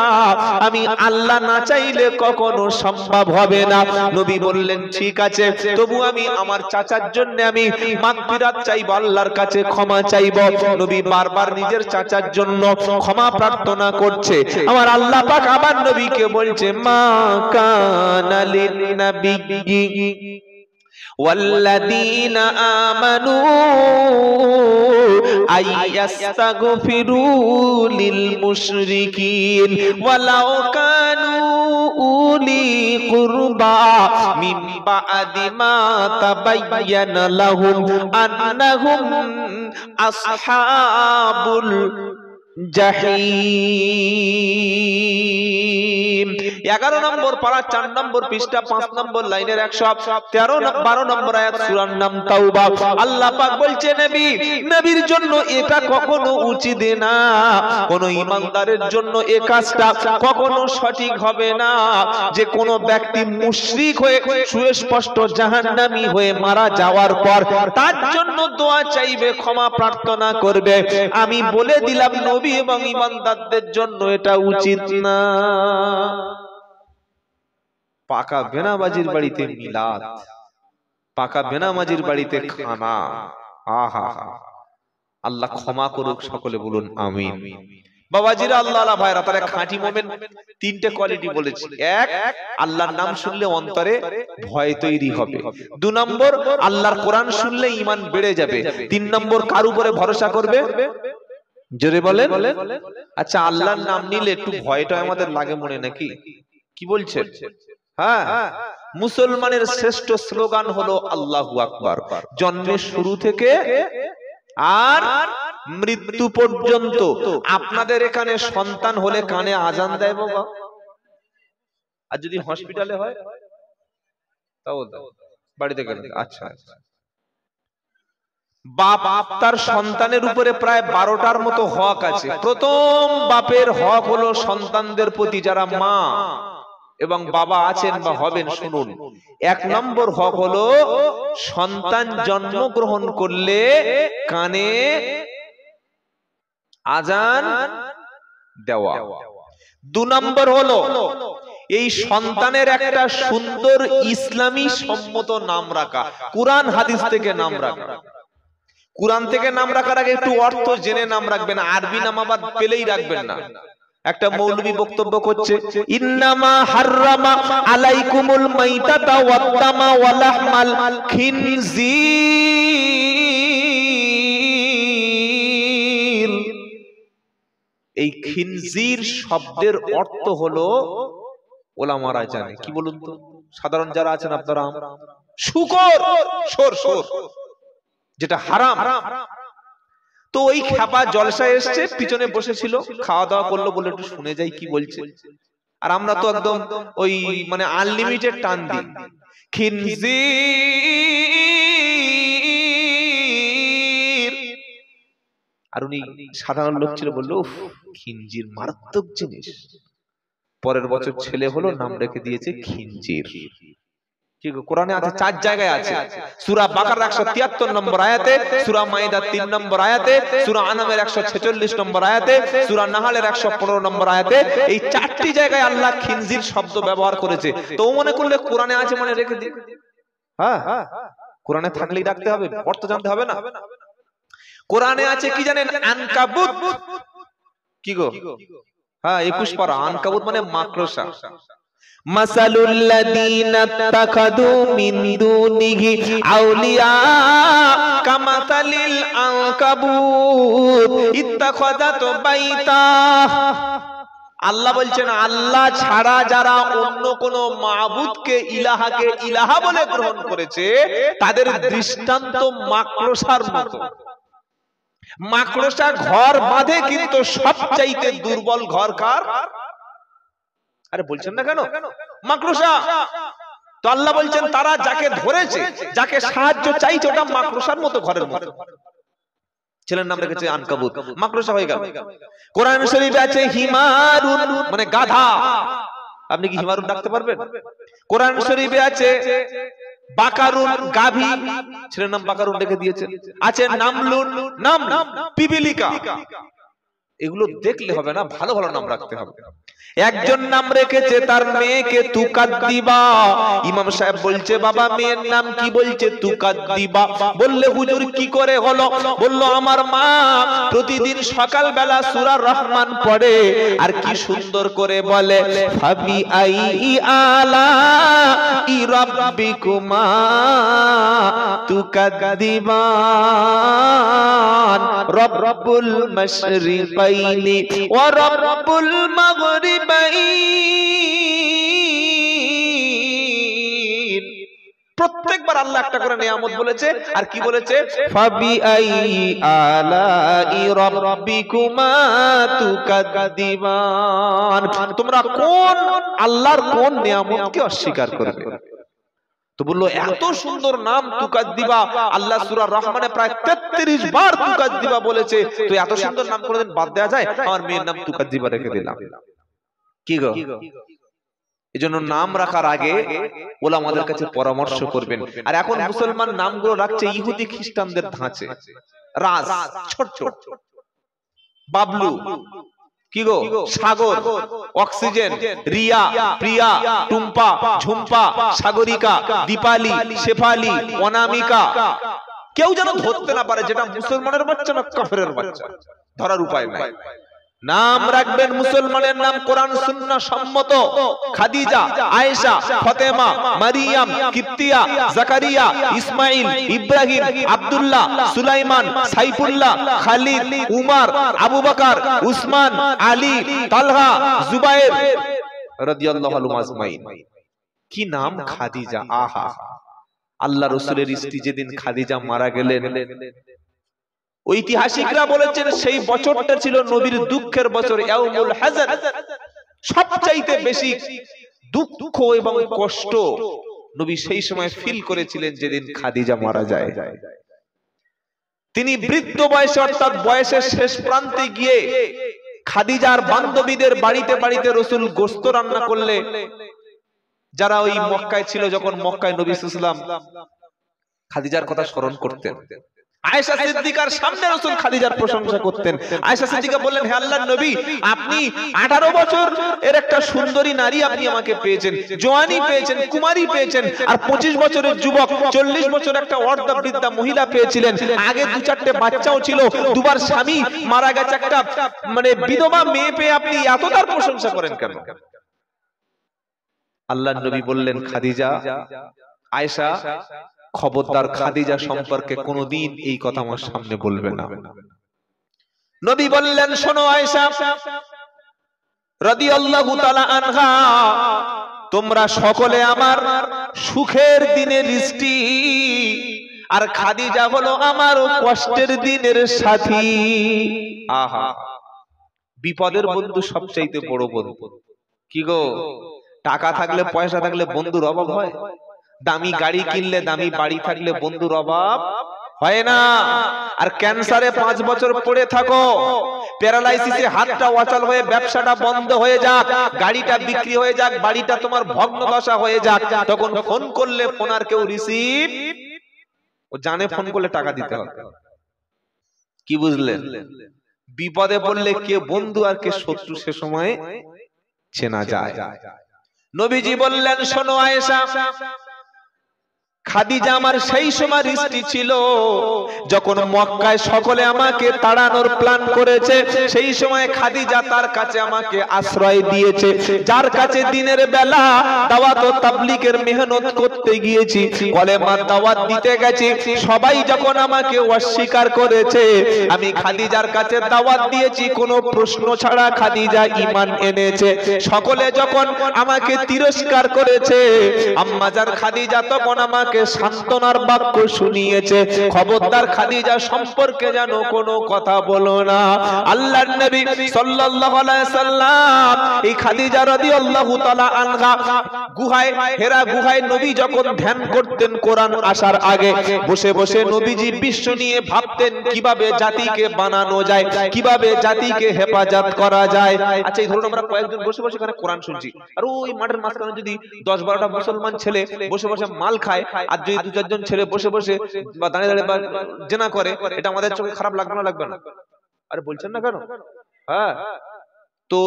আমি আল্লাহ না চাইলে কখনো সম্ভব হবে না। নবী বললেন, ঠিক আছে, তবু আমি আমার চাচার জন্য আমি মাগফিরাত চাইবো, আল্লাহর কাছে ক্ষমা চাইবো। নবী বারবার নিজের চাচার জন্য ক্ষমা প্রার্থনা করছে। আমার আল্লাহ পাক আবার নবীকে বলছে, মা কানা লিন নাবিয়্যি والذين آمنوا أن يستغفروا للمشركين ولو كانوا أولي قربى من بعد ما تبين لهم أنهم أصحاب জাহিম। 11 নম্বর পারা 4 নম্বর পৃষ্ঠা 5 নম্বর লাইনের 113 নম্বর আয়াত, সূরার নাম তাওবা। আল্লাহ পাক বলছে, নবীর জন্য এটা কখনো উচিত না, কোন ঈমানদারের জন্য এই কাজটা কখনো সঠিক হবে না যে কোন ব্যক্তি মুশরিক হয়ে সুস্পষ্ট জাহান্নামী হয়ে মারা যাওয়ার পর তার জন্য দোয়া চাইবে, ক্ষমা প্রার্থনা করবে। আমি বলে দিলাম নবী এবং ঈমানদারদের জন্য এটা উচিত না। পাকা বেনামাজির বাড়িতে মিলাদ, পাকা বেনামাজির বাড়িতে খানা, আহা, আল্লাহ ক্ষমা করুক, সকলে বলুন আমিন। বাবাজিরা, আল্লাহ আল্লাহ ভাইরা, তারা খাঁটি মুমিন তিনটে কোয়ালিটি বলেছি। এক, আল্লাহর নাম শুনলে অন্তরে ভয় তৈরি হবে। 2 নম্বর, আল্লাহর কোরআন শুনলে ঈমান বেড়ে যাবে। 3 নম্বর, কার উপরে ভরসা করবে? জোরে বলেন। আচ্ছা, আল্লাহর নাম নিলে একটু ভয়টা আমাদের লাগে মনে, নাকি? কি বলছেন? হ্যাঁ, মুসলমানের শ্রেষ্ঠ স্লোগান হলো আল্লাহু আকবার। জন্মের শুরু থেকে আর মৃত্যু পর্যন্ত। আপনাদের এখানে সন্তান হলে কানে আজান দেয় বাবা? আর যদি হসপিটালে হয় তাও বাড়িতে গেলে? আচ্ছা, বাপ তার সন্তানের উপরে প্রায় 12টার মতো হক আছে। প্রথম বাপের হক হলো সন্তানদের প্রতি, যারা মা এবং বাবা আছেন বা হবেন, শুনুন। 1 নম্বর হক হলো সন্তান জন্মগ্রহণ করলে কানে আজান দেওয়া। 2 নম্বর হলো এই সন্তানের একটা সুন্দর ইসলামী সম্মত নাম রাখা, কুরআন হাদিস থেকে নাম রাখা। কুরআন থেকে নাম রাখার আগে একটু অর্থ জেনে নাম রাখবেন, আরবি নাম আবার পেলেই রাখবেন না। একটা মৌলবী বক্তব্য করছে, ইন্নামা হাররামা আলাইকুমুল মাইতাতা ওয়াদ-দামা ওয়া লাহমাল খিনজির। এই খিনজির শব্দের অর্থ হলো, ওলামারা জানে, কি বলুন তো? সাধারণ যারা আছেন আপনারা শুকর, সর সর যেটা হারাম। তো ওই খ্যাপা জলসায় এসছে, পিছনে বসেছিল, খাওয়া দাওয়া করলো, বলে একটু শুনে যাই কি বলছে। আর আমরা তো একদম ওই মানে আনলিমিটেড টান দিই, খিনজির। আর উনি সাধারণ লোক ছিল, বললো খিনজির মারাত্মক জিনিস। পরের বছর ছেলে হলো, নাম রেখে দিয়েছে খিনজির। কি কোরআনে আছে, 4 জায়গায় আছে। সূরা বাকারা 173 নম্বর আয়াতে, সূরা মাইদা 3 নম্বর আয়াতে, সূরা আনামের 146 নম্বর আয়াতে, সূরা নাহলের 115 নম্বর আয়াতে। এই 4টি জায়গায় আল্লাহ খিনজির শব্দ ব্যবহার করেছে। তো মনে করলে কোরআনে আছে মনে রেখে দিন। হ্যাঁ, কোরআনে থাকলেই রাখতে হবে, অর্থ জানতে হবে না। কোরআনে আছে কি জানেন? আনকাবুত। কি গো? হ্যাঁ, 21 পারা। আনকাবুত মানে মাকড়সা। মাসালুল লাযীনা ইত্তাখাযু মিন দুনিহি আউলিয়া কামাসালিল আনকাবুত ইত্তাখাযাত বাইতা। আল্লাহ বলছেন, আল্লাহ ছাড়া যারা অন্য কোন মাবুদকে, ইলাহাকে ইলাহা বলে গ্রহণ করেছে, তাদের দৃষ্টান্ত মাকড়সার মতো। মাকড়সা ঘর বাঁধে, কিন্তু সবচাইতে দুর্বল ঘর কার? আরে বলছেন না কেন? মাকড়সা। তো আল্লাহ বলছেন, তারা যাকে ধরেছে, যাকে সাহায্য চাইছে, ওটা মাকড়সার মতো, ঘরের মতো। ছেলের নাম রেখেছে আনকাবুত, মাকড়সা হয়ে গেল। কোরআন শরীফে আছে হিমারুন, মানে গাধা। আপনি কি হিমারুন ডাকতে পারবেন? কোরআন শরীফে আছে বাকারুন, গাভী। ছেলের নাম বাকারুন রেখে দিয়েছেন। আছে নামলুন, নাম পিপিলিকা। এগুলো দেখলে হবে না, ভালো ভালো নাম রাখতে হবে। একজন নাম রেখেছে তার মেয়েকে তুকাদ্দিবা। ইমাম সাহেব বলছে, বাবা মেয়ের নাম কি? বলছে তুকাদ্দিবা। বললে হুজুর কি করে হলো? বলল, আমার মা প্রতিদিন সকাল বেলা সূরা রহমান পড়ে, আর কি সুন্দর করে বলে, ফাবি আই আলা রাব্বিকুমা তুকাদ্দিবান রব্বুল মাশরিকাইনি ওয়া রব্বুল মাগরিবাইন। প্রত্যেকবার আল্লাহ একটা করে নিয়ামত বলেছে, আর কি বলেছে? ফাবি আই আলাই রাব্বিকুমা তুকাদ্দিবান। তোমরা কোন আল্লাহর কোন নিয়ামতকে অস্বীকার করবে? তো বললো, এত সুন্দর নাম তুকাদ্দিবা। আল্লাহ সূরা রহমানে প্রায় 33 বার তুকাদ্দিবা বলেছে। তো এত সুন্দর নাম করে বাদ দেওয়া যায়? আমার মেয়ের নাম তুকাদ্দিবা রেখে দিলাম। কি গো? এজন্য নাম রাখার আগে ওলামাদের কাছে পরামর্শ করবেন। আর এখন মুসলমান নামগুলো রাখছে ইহুদি খ্রিস্টানদের ধাঁচে। রাজ, ছোট ছোট, বাবলু, কি গো, সাগর, অক্সিজেন, রিয়া, প্রিয়া, টুম্পা, ঝুম্পা, সাগরিকা, দীপালি, শেফালি, অনামিকা। কেউ যেন ধরতে না পারে যেটা মুসলমানের বাচ্চা না কাফেরের বাচ্চা, ধরার উপায় নাই। নাম রাখবেন মুসলমানের নাম কোরআন সুন্নাহ সম্মত। খাদিজা, আয়েশা, ফাতেমা, মারিয়াম, কিপ্তিয়া, জাকারিয়া, ইসমাইল, ইব্রাহিম, আব্দুল্লাহ, সুলাইমান, সাইফুল্লাহ, খালিদ, উমর, আবু বকর, উসমান, আলী, তালহা, জুবায়ের রাদিয়াল্লাহু আনহুম আজমাইন। কি নাম? খাদিজা। আহা, আল্লাহ রাসূলের স্ত্রী যেদিন খাদিজা মারা গেলেন, ঐতিহাসিকরা বলেছেন সেই বছরটা ছিল নবীর দুঃখের বছর, ইয়াউমুল হাজান। সবচাইতে বেশি দুঃখ এবং কষ্ট নবী সেই সময় ফিল করেছিলেন যেদিন খাদিজা মারা যায়। তিনি বৃদ্ধ বয়সে, অর্থাৎ বয়সের শেষ প্রান্তে গিয়ে খাদিজার বান্ধবীদের বাড়িতে বাড়িতে রাসূল গোশত রান্না করলে, যারা ওই মক্কায় ছিল, যখন মক্কায় নবী সাল্লাল্লাহু আলাইহি ওয়াসাল্লাম খাদিজার কথা স্মরণ করতেন, আয়েশা সিদ্দিকার সামনে রাসূল খাদিজার প্রশংসা করতেন। আয়েশা সিদ্দিকা বললেন, হে আল্লাহর নবী, আপনি 18 বছর এর একটা সুন্দরী নারী আপনি আমাকে পেয়েছেন, জওয়ানি পেয়েছেন, কুমারী পেয়েছেন, আর 25 বছরের যুবক, 40 বছর একটা অর্ধবৃদ্ধা মহিলা পেয়েছিলেন। আগে 2-4টে বাচ্চাও ছিল, দুবার স্বামী মারা গেছে, একটা মানে বিধবা মেয়ে পেয়ে আপনি এত তার প্রশংসা করেন কেন? আল্লাহর নবী বললেন, খাদিজা, আয়েশা, খবরদার খাদিজা সম্পর্কে কোনদিন এই কথা আমার সামনে বলবে না। নবী বললেন, শোনো আয়েশা, রাদিয়াল্লাহু তাআলা আনহা, তোমরা সকলে আমার সুখের দিনের স্ত্রী, আর খাদিজা হলো আমার কষ্টের দিনের সাথী। আহা, বিপদের বন্ধু সবচাইতে বড় বন্ধু। কি গো, টাকা থাকলে পয়সা থাকলে বন্ধুর অভাব হয়? দামি গাড়ি কিনলে দামি বাড়ি থাকলে বন্ধুর অভাব হয় না। আর ক্যান্সারে 5 বছর পড়ে থাকো, প্যারালাইসিসে হাতটা অচল হয়ে ব্যবসাটা বন্ধ হয়ে যাক, গাড়িটা বিক্রি হয়ে যাক, বাড়িটা তোমার ভগ্ন দশা হয়ে যাক, তখন ফোন করলে ফোন আর কেউ রিসিভ, ও জানে ফোন করলে টাকা দিতে হবে। কি বুঝলেন? বিপদে পড়লে কে বন্ধু আর কে শত্রু সে সময় চেনা যায়। নবীজি বললেন, শোনো আয়েশা, খাদিজা আমার সেই সময় স্ত্রী ছিল যখন মক্কায় সকলে আমাকে তাড়ানোর প্ল্যান করেছে, সেই সময় খাদিজা তার কাছে আমাকে আশ্রয় দিয়েছে, যার কাছে দিনের বেলা দাওয়াত ও তাবলীগের মেহনত করতে গিয়েছি, কলেমার দাওয়াত দিতে গেছি, সবাই যখন আমাকে অস্বীকার করেছে, আমি খাদিজার কাছে দাওয়াত দিয়েছি, কোনো প্রশ্ন ছাড়া খাদিজা ঈমান এনেছে। সকলে যখন আমাকে তিরস্কার করেছে, আম্মাজান খাদিজা তখন আমাকে সান্তনার বাক্য শুনিয়েছে, খবরদার খাদিজা সম্পর্কে যেন কোনো কথা বলো না। আল্লাহর নবী সাল্লাল্লাহু আলাইহি সাল্লাম এই খাদিজা রাদিয়াল্লাহু তাআলা আনহা গুহায়, হেরা গুহায় নবী যখন ধ্যান করতেন কোরআন আসার আগে, বসে বসে নবীজি বিশ্ব নিয়ে ভাবতেন কিভাবে জাতিকে বানানো যায়, কিভাবে জাতিকে হেফাজত করা যায়। আচ্ছা, এই ধরুন আমরা কয়েকজন বসে বসে এখানে কোরআন শুনছি, আর ওই মাঠের মাঝখানে যদি 10-12টা মুসলমান ছেলে বসে বসে মাল খায়, আর যদি 2-4জন ছেলে বসে বসে বা দাঁড়িয়ে দাঁড়িয়ে বা জেনা করে, এটা আমাদের চোখে খারাপ লাগবে না? লাগবে না? আরে বলছেন না কেন? হ্যাঁ, তো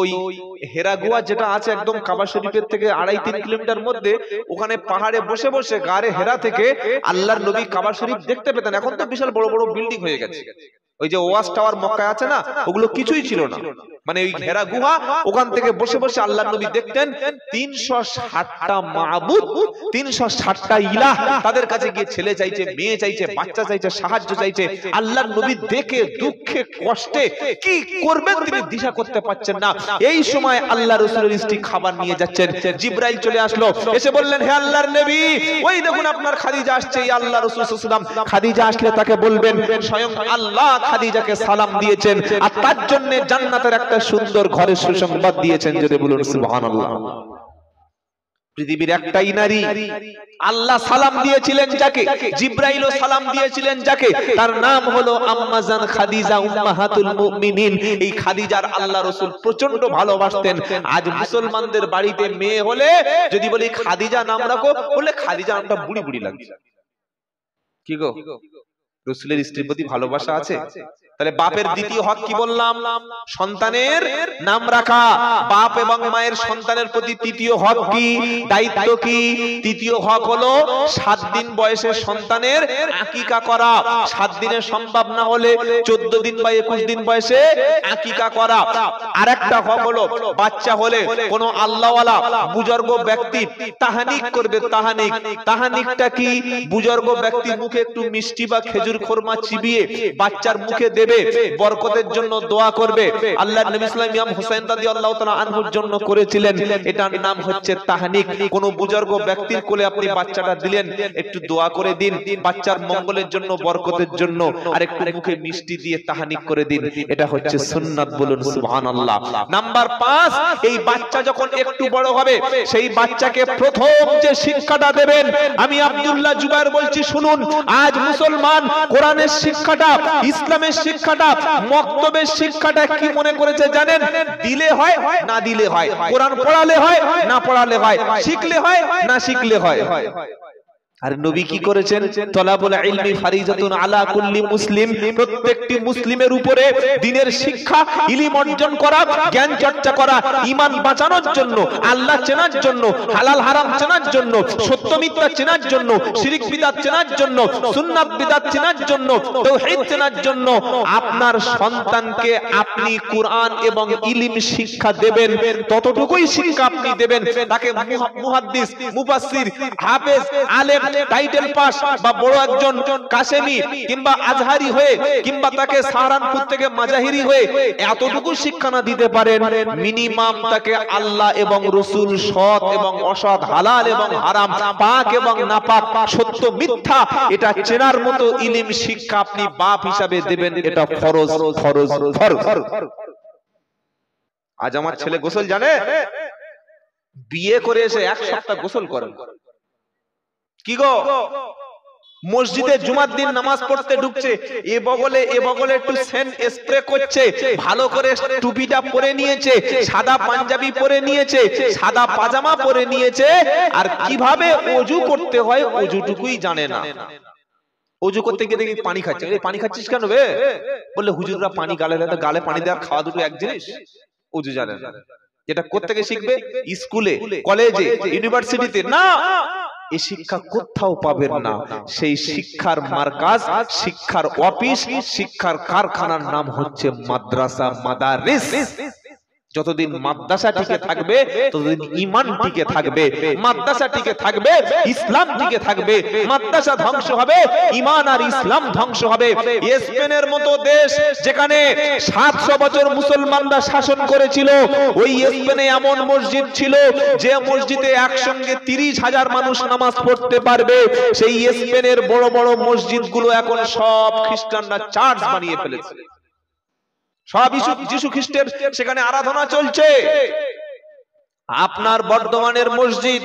হেরা গুহা যেটা আছে একদম কাবা শরীফের থেকে 2.5-3 কিলোমিটার মধ্যে, ওখানে পাহাড়ে বসে বসে গারে হেরা থেকে আল্লাহর নবী কাবা শরীফ দেখতে পেতেন। এখন তো বিশাল বড় বড় বিল্ডিং হয়ে গেছে, ওই যে ওয়াজ টাওয়ার মক্কায় আছে না, ওগুলো কিছুই ছিল না। মানে ওই হেরা গুহা, ওখান থেকে বসে বসে আল্লাহর নবী দেখতেন 360টা মাবুদ, 360টা ইলাহ, তাদের কাছে গিয়ে ছেলে চাইছে, মেয়ে চাইছে, বাচ্চা চাইছে, সাহায্য চাইছে। আল্লাহর নবী দেখে দুঃখে কষ্টে কি করবেন তিনি দিশা করতে পারছেন না। এই সময় আল্লাহ রাসূলের স্ত্রী খাবার নিয়ে যাচ্ছেন, জিবরাইল চলে আসলো, এসে বললেন, হে আল্লাহর নবী, ওই দেখুন আপনার খাদিজা আসছে। এই আল্লাহ রাসূল সাল্লাল্লাহু আলাইহি ওয়াসাল্লাম খাদিজা আসলে তাকে বলবেন স্বয়ং আল্লাহ খাদিজাকে সালাম দিয়েছেন, আর তার জন্য জান্নাতের একটা সুন্দর ঘরের সুসংবাদ দিয়েছেন। যদি বলুন সুবহানাল্লাহ। পৃথিবীর একটাই নারী, আল্লাহ সালাম দিয়েছিলেন যাকে, জিবরাইলও সালাম দিয়েছিলেন যাকে, তার নাম হলো আম্মাজান খাদিজা উম্মাহাতুল মুমিনিন। এই খাদিজার আল্লাহ রাসূল প্রচন্ড ভালোবাসতেন। আজ মুসলমানদের বাড়িতে মেয়ে হলে যদি বলি খাদিজা নাম রাখো, বলে খাদিজা নামটা বুড়ি বুড়ি লাগছে। কি গো, রাসূলের স্ত্রীর প্রতি ভালোবাসা আছে? তাহলে বাপের দ্বিতীয় হক কি বললাম? সন্তানের নাম রাখা। বাপ এবং মায়ের সন্তানের প্রতি তৃতীয় হক কি, দায়িত্ব কি? তৃতীয় হক হলো 7 দিন বয়সে সন্তানের আকিকা করা। 7 দিনে সম্ভব না হলে 14 দিন বা 21 দিন বয়সে আকিকা করা। আরেকটা হক হলো বাচ্চা হলে কোন আল্লাহওয়ালা বুজুর্গ ব্যক্তি তাহানিক করবে। তাহানিক, তাহানিকটা কি? বুজুর্গ ব্যক্তির মুখে একটু মিষ্টি বা খেজুর খোরমা চিবিয়ে বাচ্চার মুখে দেবে, বরকতের জন্য দোয়া করবে। আল্লাহর নবী সাল্লাল্লাহু আলাইহি ওয়াসাল্লাম হুসাইন রাদিয়াল্লাহু তাআলা আনহুর জন্য করেছিলেন। এটার নাম হচ্ছে তাহনিক। কোন বুজুর্গ ব্যক্তির কোলে আপনি বাচ্চাটা দিলেন, একটু দোয়া করে দিন বাচ্চার মঙ্গলের জন্য, বরকতের জন্য, আর একটু মুখে মিষ্টি দিয়ে তাহনিক করে দিন। এটা হচ্ছে সুন্নাত। বলুন সুবহানাল্লাহ। নাম্বার 5, এই বাচ্চা যখন একটু বড় হবে, সেই বাচ্চাকে প্রথম যে শিক্ষাটা দেবেন, আমি আব্দুল্লাহ জুবায়ের বলছি শুনুন। আজ মুসলমান কোরআনের শিক্ষাটা, ইসলামের শিক্ষাটা, মক্তবের শিক্ষাটা কি মনে করেছে জানেন? দিলে হয় না দিলে হয়, কোরআন পড়ালে হয় না পড়ালে হয়, শিখলে হয় না শিখলে হয়। আর নবী কি করেছেন? তলাবুল ইলমি ফারিজাতুন আলা কুল্লি মুসলিম, প্রত্যেকটি মুসলিমের উপরে দ্বীনের শিক্ষা, ইলম অর্জন করা, জ্ঞান চর্চা করা, ঈমান বাঁচানোর জন্য, আল্লাহ চেনার জন্য, হালাল হারাম চেনার জন্য, সত্য মিথ্যা চেনার জন্য, শিরক বিদআত চেনার জন্য, সুন্নাত বিদআত চেনার জন্য, তাওহীদ চেনার জন্য আপনার সন্তানকে আপনি কুরআন এবং ইলম শিক্ষা দেবেন। ততটুকুই শিক্ষা আপনি দেবেন, তাকে মুহাদ্দিস, মুফাসসির, হাফেজ, আলেম টাইটেল পাস বা বড় একজন কাসেমি কিংবা আজহারি হয়ে কিংবা তাকে সাহারানপুর থেকে মাজাহিরি হয়ে এতটুকু শিক্ষা না দিতে পারেন, মিনিমাম তাকে আল্লাহ এবং রাসূল, সৎ এবং অসৎ, হালাল এবং হারাম, পাক এবং নাপাক, সত্য মিথ্যা এটা চেনার মতো ইলম শিক্ষা আপনি বাপ হিসাবে দেবেন, এটা ফরজ ফরজ ফরজ। আজ আমার ছেলে গোসল জানে, বিয়ে করে এসে এক সপ্তাহ গোসল করেন। কি গো, মসজিদে জুমার দিন নামাজ পড়তে ঢুকছে, এ বগলে একটু সেন্ট স্প্রে করছে, ভালো করে টুপিটা পরে নিয়েছে, সাদা পাঞ্জাবি পরে নিয়েছে, সাদা পাজামা পরে নিয়েছে, আর কিভাবে ওযু করতে হয় ওযুটুকুই জানে না। ওযু করতে গিয়ে দেখি পানি খাচ্ছে। পানি খাচ্ছিস কেন বে? বললে হুজুররা পানি গালে দেয়, গালে পানি দেওয়ার খাওয়া দুটো এক জিনিস। ওযু জানে না। এটা কোত্থেকে শিখবে? স্কুলে, কলেজে, ইউনিভার্সিটিতে না, এই শিক্ষা কোথাও পাবেন না। সেই শিক্ষার মার্কাজ, শিক্ষার অফিস, শিক্ষার কারখানার নাম হচ্ছে মাদ্রাসা, মাদারিস। যতদিন মাদ্রাসা টিকে থাকবে ততদিন ঈমান টিকে থাকবে, মাদ্রাসা টিকে থাকবে ইসলাম টিকে থাকবে। মাদ্রাসা ধ্বংস হবে, ঈমান আর ইসলাম ধ্বংস হবে। স্পেনের মতো দেশ যেখানে 700 বছর মুসলমানরা শাসন করেছিল, ওই স্পেনে এমন মসজিদ ছিল যে মসজিদে একসঙ্গে 30,000 মানুষ নামাজ পড়তে পারবে। সেই স্পেনের বড় বড় মসজিদগুলো এখন সব খ্রিস্টানরা চার্চ বানিয়ে ফেলেছে, সব যিশু খ্রিস্টের সেখানে আরাধনা চলছে। আপনার বর্ধমানের মসজিদ,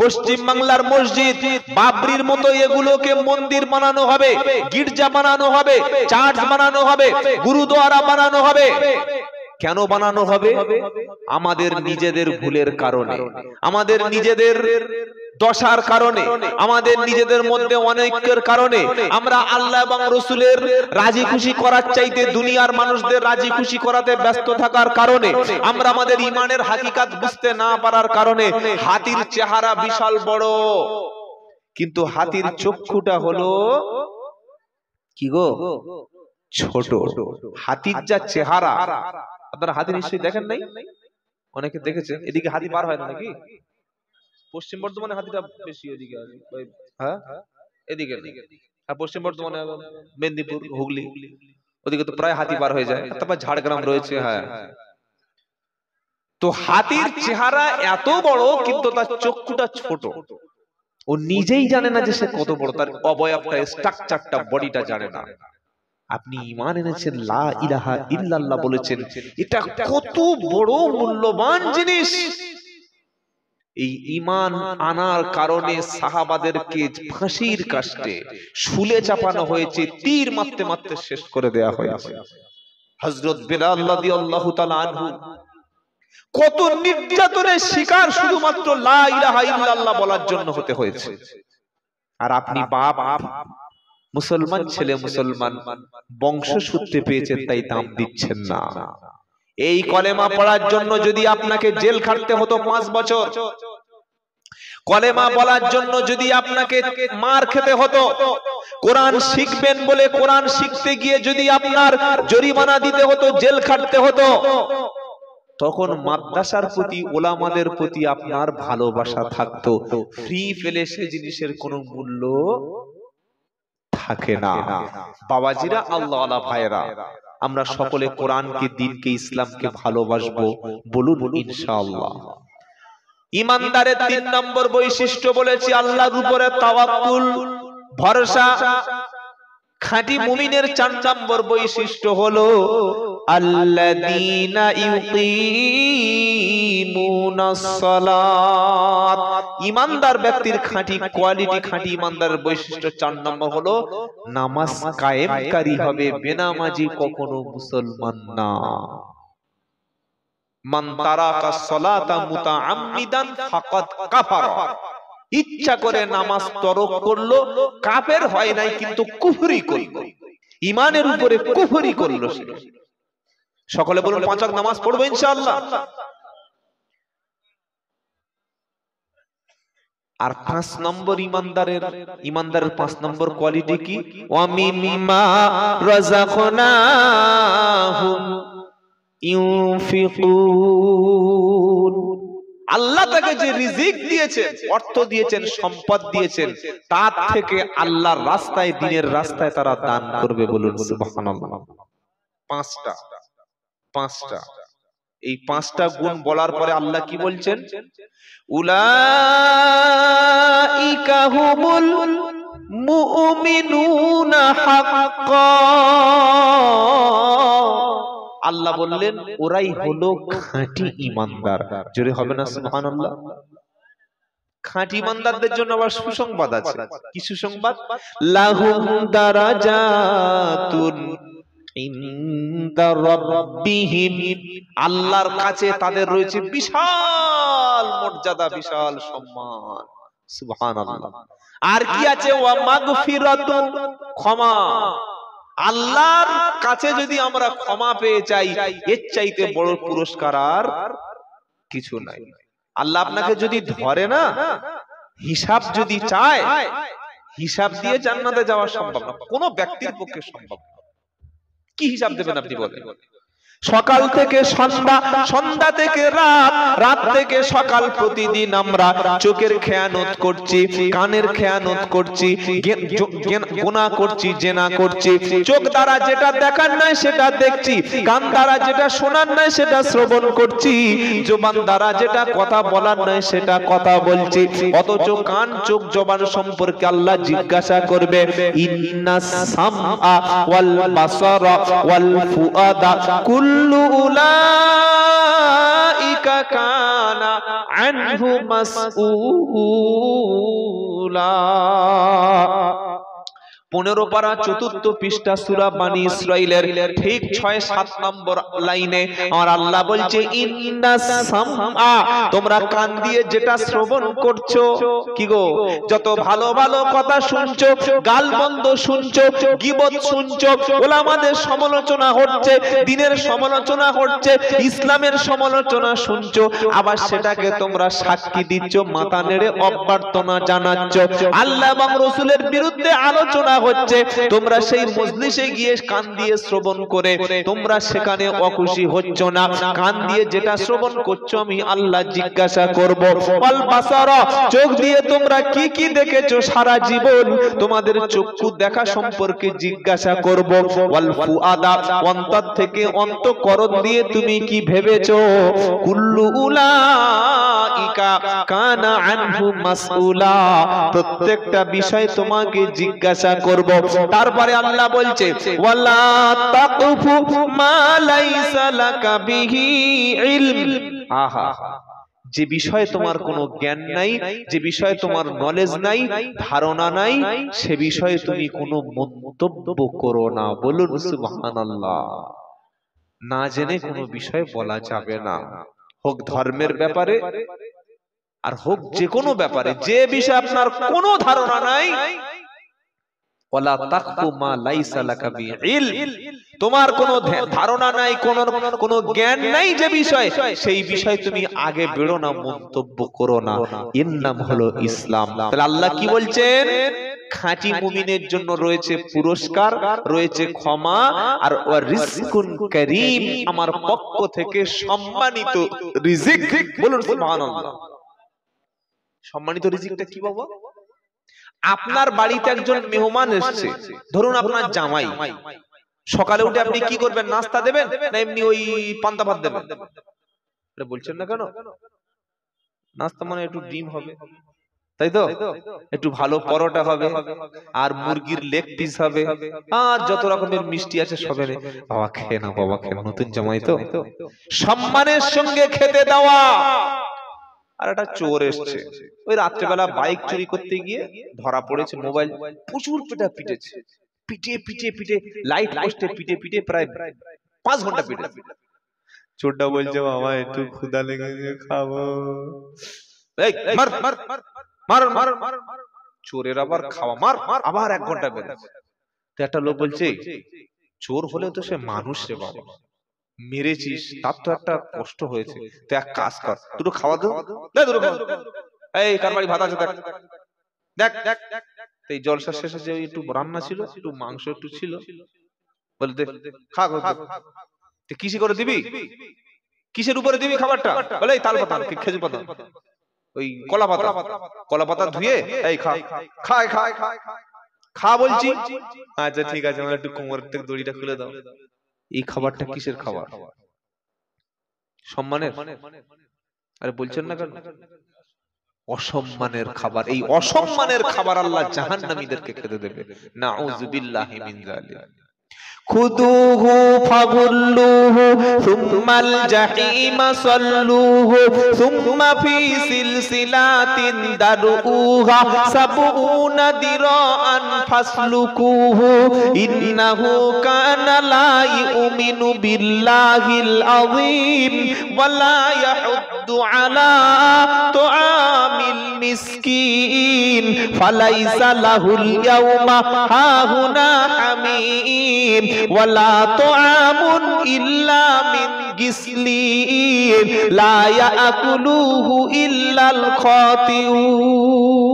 পশ্চিম বাংলার মসজিদ, বাবরির মতো এগুলোকে মন্দির বানানো হবে, গির্জা বানানো হবে, চার্চ বানানো হবে, গুরুদ্বারা বানানো হবে। কেন বানানো হবে? আমাদের নিজেদের ভুলের কারণে, আমাদের নিজেদের দশার কারণে, আমাদের নিজেদের মধ্যে অনেকের কারণে। আমরা আল্লাহ এবং রাসূলের রাজি খুশি করার চাইতে দুনিয়ার মানুষদের রাজি খুশি করাতে ব্যস্ত থাকার কারণে, আমরা আমাদের ঈমানের হাকিকাত বুঝতে না পারার কারণে। হাতির চেহারা বিশাল বড়, কিন্তু হাতির চক্ষুটা হলো কি গো, ছোট। হাতির যা চেহারা, আপনারা হাতি নিশ্চয়ই দেখেন নাই, অনেকে দেখেছেন। এদিকে হাতি পার হয় না নাকি? পশ্চিম বর্ধমানে হাতিটা বেশি, ওদিকে হ্যাঁ, এদিকে হ্যাঁ, পশ্চিম বর্ধমানে, মেদিনীপুর, হুগলি ওদিকে তো প্রায় হাতি পার হয়ে যায়। তারপর ঝাড়গ্রাম রয়েছে। হ্যাঁ, তো হাতির চেহারা এত বড় কিন্তু তার চক্ষুটা ছোট। ও নিজেই জানে না যে সে কত বড়, তার অবয়বটা, স্ট্রাকচারটা, বডিটা জানে না। আপনি ঈমান এনেছেন, লা ইলাহা ইল্লাল্লাহ বলেছেন, এটা কত বড় মূল্যবান জিনিস। এই ঈমান আনার কারণে সাহাবাদেরকে ফাঁসির কাস্টে শুলে চাপানো হয়েছে, তীর মারতে মারতে শেষ করে দেয়া হয়েছে। হযরত বিলাল রাদিয়াল্লাহু তাআলা আনহু কত নির্যাতনের শিকার শুধুমাত্র লা ইলাহা ইল্লাল্লাহ বলার জন্য হতে হয়েছে। আর আপনি বাপ, মুসলমান ছেলে, মুসলমান বংশসূত্রে পেয়েছেন, তাই দাম দিচ্ছেন না। এই কলেমা পড়ার জন্য যদি আপনাকে জেল খাটতে হতো 5 বছর, কলেমা বলার জন্য যদি আপনাকে মার খেতে হতো, কোরআন শিখবেন বলে কোরআন শিখতে গিয়ে যদি আপনার জরিমানা দিতে হতো, জেল খাটতে হতো, তখন মাদ্রাসার প্রতি, ওলামাদের প্রতি আপনার ভালোবাসা থাকতো। ফ্রি পেলে সে জিনিসের কোনো মূল্য থাকে না। বাবাজিরা, আল্লাহওয়ালা ভাইরা, আমরা সকলে কোরআনকে, দ্বীনকে, ইসলামকে ভালোবাসবো, বলুন ইনশাআল্লাহ। ঈমানদারের 3 নম্বর বৈশিষ্ট্য বলেছি আল্লাহর উপরে তাওয়াক্কুল, ভরসা। খাঁটি মুমিনের 4 নম্বর বৈশিষ্ট্য হলো আল্লাযীনা ইউকিমুনাস সালাত। ঈমানদার ব্যক্তির খাঁটি কোয়ালিটি, খাঁটি ঈমানদারের বৈশিষ্ট্য 4 নম্বর হলো নামাজ কায়েমকারী হবে, বেনামাজি কখনো মুসলমান না। মান তারাকা সালাতা মুতাআম্মিদান ফাকাদ কাফারা। ইচ্ছা করে নামাজ তরক করলো, কাফের হয় নাই কিন্তু কুফরি করলো, ঈমানের উপরে কুফরি করলো। সকলে বলুন 5 ওয়াক্ত নামাজ পড়বো ইনশাআল্লাহ। আর 5 নম্বর ঈমানদারের 5 নম্বর কোয়ালিটি কি? ওয়া মিম্মা রাযাকনাহুম ইউনফিকুন। আল্লাহ তাকে যে রিজিক দিয়েছেন, অর্থ দিয়েছেন, সম্পদ দিয়েছেন, তার থেকে আল্লাহর রাস্তায়, দ্বীনের রাস্তায় তারা দান করবে। বলুন সুবহানাল্লাহ। পাঁচটা এই পাঁচটা গুণ বলার পরে আল্লাহ কি বলছেন? উলাইকা হুমুল মুমিনুনা হাক্কান। আল্লাহ বললেন ওরাই হলো খাঁটি ঈমানদার। জোরে হবে না সুবহানাল্লাহ? খাঁটি ঈমানদারদের জন্য আবার সুসংবাদ আছে। কি সুসংবাদ? লাহুম দারাজাতুন ইনদা রাব্বিহিম। আল্লাহর কাছে তাদের রয়েছে বিশাল মর্যাদা, বিশাল সম্মান। সুবহানাল্লাহ। আর কি আছে? ওয়া মাগফিরাতুন, ক্ষমা। আল্লাহর কাছে যদি আমরা ক্ষমা পেয়ে যাই, এর চাইতে বড় পুরস্কার আর কিছু নাই। আল্লাহ আপনাকে যদি ধরে না, হিসাব যদি চায়, হিসাব দিয়ে জান্নাতে যাওয়া সম্ভব না, কোনো ব্যক্তির পক্ষে সম্ভব না। কি হিসাব দেবেন আপনি বলেন? সকাল থেকে সন্ধ্যা, সন্ধ্যা থেকে রাত, রাত থেকে সকাল, প্রতিদিন আমরা চোখের খেয়ানত করছি, কানের খেয়ানত করছি, গুনাহ করছি, জেনা করছি। চোখ দ্বারা যেটা দেখার নয় সেটা দেখছি, কান দ্বারা যেটা শোনার নয় সেটা শ্রবণ করছি, জবান দ্বারা যেটা কথা বলার নয় সেটা কথা বলছি। অথচ কান, চোখ, জবান সম্পর্কে আল্লাহ জিজ্ঞাসা করবে, ইন্নাস সামআ ওয়াল বাসারা ওয়াল ফুআদা কুল্লু উলাইকা কানা আনহু মাসউলা। 15 পারা 4th পৃষ্ঠা সূরা বানী ইসরাঈলের ঠিক 6-7 নম্বর লাইনে আর আল্লাহ বলছে, ইন্নাস সামআ, তোমরা কান দিয়ে যেটা শ্রবণ করছো, কি গো, যত ভালো ভালো কথা শুনছো, গালমন্দ শুনছো, গীবত শুনছো, ওলামাদের সমালোচনা হচ্ছে, দ্বীনের সমালোচনা হচ্ছে, ইসলামের সমালোচনা শুনছো, আবার সেটাকে তোমরা সাক্ষী দিচ্ছ, মাথা নেড়ে অভ্যর্থনা জানাচ্ছ। আল্লাহ এবং রাসূলের বিরুদ্ধে আলোচনা হচ্ছে, তোমরা সেই মজলিসে গিয়ে কান দিয়ে শ্রবণ করে তোমরা সেখানে অখুশি হচ্ছ না। কান দিয়ে যেটা শ্রবণ করছো আমি আল্লাহ জিজ্ঞাসা করব। ওয়াল বাসারা, চোখ দিয়ে তোমরা কি কি দেখেছো সারা জীবন, তোমাদের চক্ষু দেখা সম্পর্কে জিজ্ঞাসা করব। ওয়াল ফুআদা, অন্তর থেকে, অন্তঃকরণ দিয়ে তুমি কি ভেবেছো। কুল্লু উলাইকা কানা আনহু মাসউলা, প্রত্যেকটা বিষয় তোমাকে জিজ্ঞাসা করব। তারপরে আল্লাহ বলছে, ওয়ালা তাকফু মা লাইসা লাকা বিহি ইলম। আহা, যে বিষয়ে তোমার কোনো জ্ঞান নাই, যে বিষয়ে তোমার নলেজ নাই, ধারণা নাই, সে বিষয়ে তুমি কোনো মন্তব্য করো না। বলুন সুবহানাল্লাহ। না জেনে কোনো বিষয় বলা যাবে না, হোক ধর্মের ব্যাপারে আর হোক যে কোনো ব্যাপারে। যে বিষয়ে আপনার কোনো ধারণা নাই, ওয়ালা তাকফু মা লাইসা লাকা বিইলম, তোমার কোনো ধারণা নাই, কোনো জ্ঞান নাই যে বিষয়, সেই বিষয় তুমি আগে বেরো না, মন্তব্য করো না। এর নাম হলো ইসলাম। তাহলে আল্লাহ কি বলছেন? খাঁটি মুমিনের জন্য রয়েছে পুরস্কার, রয়েছে ক্ষমা, আর রিজকুন কারীম, আমার পক্ষ থেকে সম্মানিত রিজিক। বলুন সুবহানাল্লাহ। সম্মানিত রিজিকটা কি বাবা? আপনার বাড়িতে একজন মেহমান এসেছে, ধরুন আপনার জামাই, সকালে উঠে আপনি কি করবেন? নাস্তা দেবেন না এমনি ওই পান্তা ভাত দেবেন? বলছেন না কেন? নাস্তা মানে একটু ডিম হবে, তাই তো, একটু ভালো পরোটা হবে, আর মুরগির লেগ পিস হবে, আর যত রকমের মিষ্টি আছে সবে। বাবা খেয়ে না, বাবা খেয়ে না, নতুন জামাই তো। সম্মানের সঙ্গে খেতে দেওয়া। আর একটা চোর এসছে, ওই রাত্রেবেলা বাইক চুরি করতে গিয়ে ধরা পড়েছে, মোবাইল প্রচুর পিটেছে, পিটে লাইট পোস্টে পিটে প্রায় 5 ঘন্টা পিটেছে। চোরটা বলছে, বাবা একটু ক্ষুধা লেগেছে, খাবো। এই মার মার মার মার মার। চোরের আবার খাওয়া, মার মার, আবার 1 ঘন্টা বেড়েছে। তো একটা লোক বলছে, চোর হলে তো সে মানুষ রে বাবা, মেরেছিস তার তো একটা কষ্ট হয়েছে, তো এক কাজ কর, দুটো খাওয়া দাও। এই কার বাড়ি ভাত আছে দেখ দেখ। এই জলসা শেষে যে একটু রান্না ছিল, একটু মাংস একটু ছিল, বলতে খা, কিসি করে দিবি? কিসের উপরে দিবি খাবারটা? বলে এই তাল পাতা, খেজুর পাতা, ওই কলা পাতা, কলা পাতা ধুয়ে এই খা, খায় খায় খা বলছি। আচ্ছা ঠিক আছে, আমার একটু কোমরের থেকে দড়িটা খুলে দাও। এই খাবারটা কিসের খাবার? সম্মানের? আরে বলছেন না কেন? অসম্মানের খাবার। এই অসম্মানের খাবার আল্লাহ জাহান্নামীদেরকে খেতে দেবে। নাউযুবিল্লাহি মিন যালিক। খুদুহু ফাগুল্লুহু সুম্মাল জাহিমা সাল্লুহু সুম্মা ফি সিলসিলাতিন দারউহা সাবউনা দিরাআন ফাসলুকুহু ইন্নাহু কানা লা ইউমিনু বিল্লাহিল আযীম ওয়া লা ইয়াহুদ্দু আলা তুআমিল মিসকিন ফালাইসা লাহুল ইয়াওমা হাহুনা হামীম ওয়ালা তুআমুন ইল্লা মিন গিসলিন লা ইয়াকুলুহু ইল্লাল খাতিউন।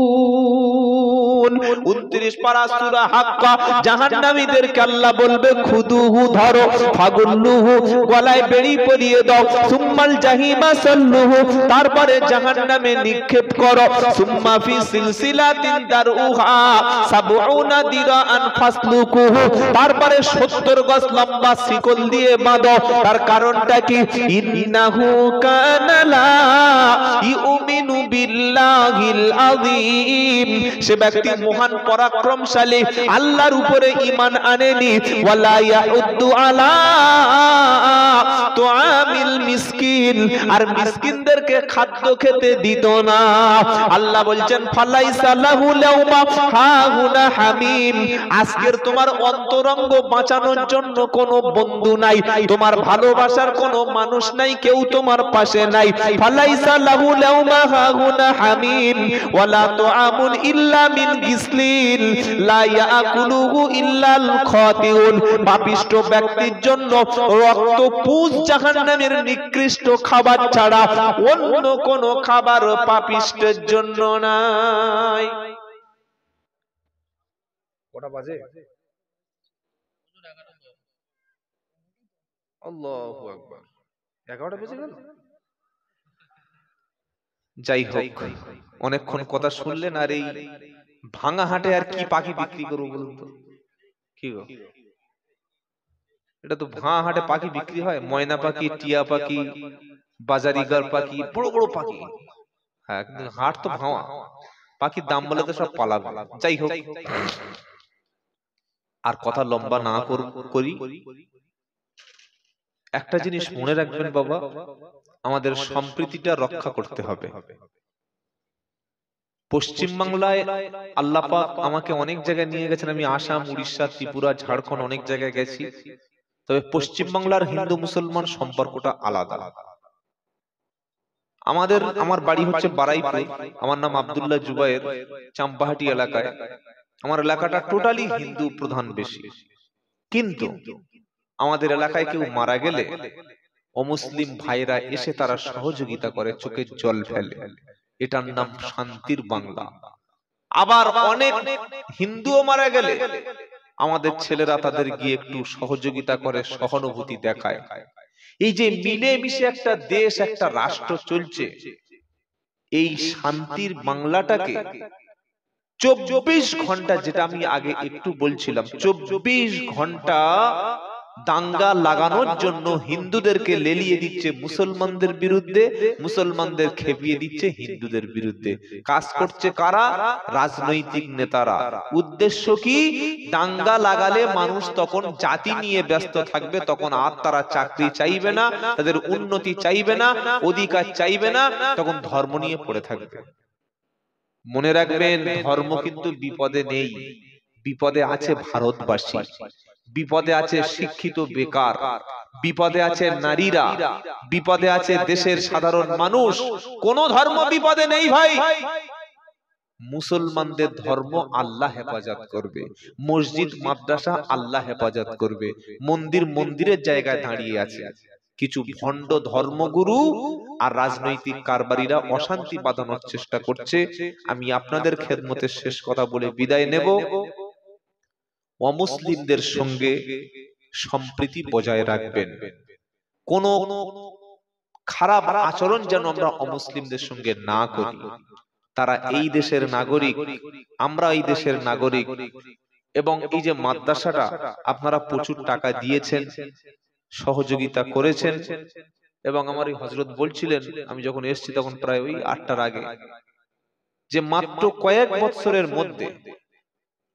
29 পারা সূরা হাক্কা। জাহান্নামীদেরকে আল্লাহ বলবে খুদুহু ধরো, ফাগুল্লুহু গলায় বেড়ি পরিয়ে দাও, সুম্মাল জাহিমা সাল্লুহু তারপরে জাহান্নামে নিক্ষেপ করো, সুম্মা ফি সিলসিলাতিন দারউহা সাবউনা দিরাআন ফাসলুকুহু তারপরে 70 গজ লম্বা শিকল দিয়ে বাঁধো। তার কারণটা কি? ইন্নাহু কানা লা ইউমিনু বিল্লাহিল আযীম, সে ব্যক্তি মহান পরাক্রমশালী আল্লাহর উপরে ঈমান আনেনি। ওয়ালা ইয়াউদ্দু আলা তুআমিল মিসকিন, আর মিসকিনদেরকে খাদ্য খেতে দিত না। আল্লাহ বলছেন ফালাইসা লাহু লাউমা হাহুনা হামিম, আজকের তোমার অন্তরঙ্গ বাঁচানোর জন্য কোনো বন্ধু নাই, তোমার ভালোবাসার কোনো মানুষ নাই, কেউ তোমার পাশে নাই। ফালাইসা লাহু লাউমা হাহুনা হামিম ওয়ালা তুআমুন ইল্লা মিন গিসলিন লা ইয়াকুলুহু ইল্লাল খাতিউন, পাপিষ্ঠ ব্যক্তির জন্য রক্তপুঞ্জ জাহান্নামের নিকৃষ্ট খাবার ছাড়া অন্য কোন খাবার পাপিষ্টের জন্য নাই। কটা বাজে? আল্লাহু আকবার, 11টা বেজে গেল। যাই হোক, অনেকক্ষণ কথা শুনলেন। আর এই ভাঙা হাটে আর কি পাখি বিক্রি করবো বলুন তো? কি গো, এটা তো ভাঙা হাটে পাখি বিক্রি হয়, ময়না পাখি, টিয়া পাখি, বাজারিগার পাখি, বড় বড় পাখি। হ্যাঁ, কিন্তু হাট তো ভাঙা, পাখির দাম বলে তো সব পালাবে। যাই হোক, আর কথা লম্বা না করি, একটা জিনিস মনে রাখবেন বাবা, আমাদের সম্প্রীতিটা রক্ষা করতে হবে। পশ্চিম বাংলায় আল্লাহ পাক আমাকে অনেক জায়গায় নিয়ে গেছেন, আমি আসাম, উড়িষ্যা, ত্রিপুরা, ঝাড়খণ্ড অনেক জায়গায় গেছি। তবে পশ্চিম বাংলার হিন্দু মুসলমান সম্পর্কটা আলাদা। আমার বাড়ি হচ্ছে বারাইপুর, আমার নাম আব্দুল্লাহ জুবায়ের, চাম্পাহাটি এলাকায়। আমার এলাকাটা টোটালি হিন্দু প্রধান বেশি, কিন্তু আমাদের এলাকায় কেউ মারা গেলে অমুসলিম ভাইরা এসে তারা সহযোগিতা করে, চোখের জল ফেলে। এটার নাম শান্তির বাংলা। আবার অনেক হিন্দুও মারা গেলে আমাদের ছেলেরা তাদের গিয়ে একটু সহযোগিতা করে, সহানুভূতি দেখায়। এই যে মিলেমিশে একটা দেশ, একটা রাষ্ট্র চলছে, এই শান্তির বাংলাটাকে 24 ঘন্টা, যেটা আমি আগে একটু বলছিলাম, 24 ঘন্টা দাঙ্গা লাগানোর জন্য হিন্দুদেরকে লেলিয়ে দিচ্ছে মুসলমানদের বিরুদ্ধে, মুসলমানদের খেপিয়ে দিচ্ছে হিন্দুদের বিরুদ্ধে। কাজ করছে কারা? রাজনৈতিক নেতারা। উদ্দেশ্য কি? দাঙ্গা লাগালে মানুষ তখন জাতি নিয়ে ব্যস্ত থাকবে, তখন আর তারা চাকরি চাইবে না, তাদের উন্নতি চাইবে না, অধিকার চাইবে না, তখন ধর্ম নিয়ে পড়ে থাকবে। মনে রাখবেন, ধর্ম কিন্তু বিপদে নেই, বিপদে আছে ভারতবাসী, বিপদে আছে শিক্ষিত বেকার, বিপদে আছে নারীরা, বিপদে আছে দেশের সাধারণ মানুষ। কোন ধর্ম বিপদে নেই ভাই। মুসলমানদের ধর্ম আল্লাহ হেফাজত করবে, মসজিদ মাদ্রাসা আল্লাহ হেফাজত করবে, মন্দির মন্দিরের জায়গায় দাঁড়িয়ে আছে। কিছু ভণ্ড ধর্মগুরু আর রাজনৈতিক কারবারিরা অশান্তি বাঁধানোর চেষ্টা করছে। আমি আপনাদের খেদমতে শেষ কথা বলে বিদায় নেব। অমুসলিমদের সঙ্গে সম্প্রীতি বজায় রাখবেন। কোন খারাপ আচরণ যেন আমরা অমুসলিমদের সঙ্গে না করি। তারা এই দেশের নাগরিক, আমরা এই দেশের নাগরিক। এবং এই যে মাদ্রাসাটা আপনারা প্রচুর টাকা দিয়েছেন, সহযোগিতা করেছেন। এবং আমার এই হযরত বলছিলেন, আমি যখন এসেছি তখন প্রায় ওই 8টার আগে, যে মাত্র কয়েক বছরের মধ্যে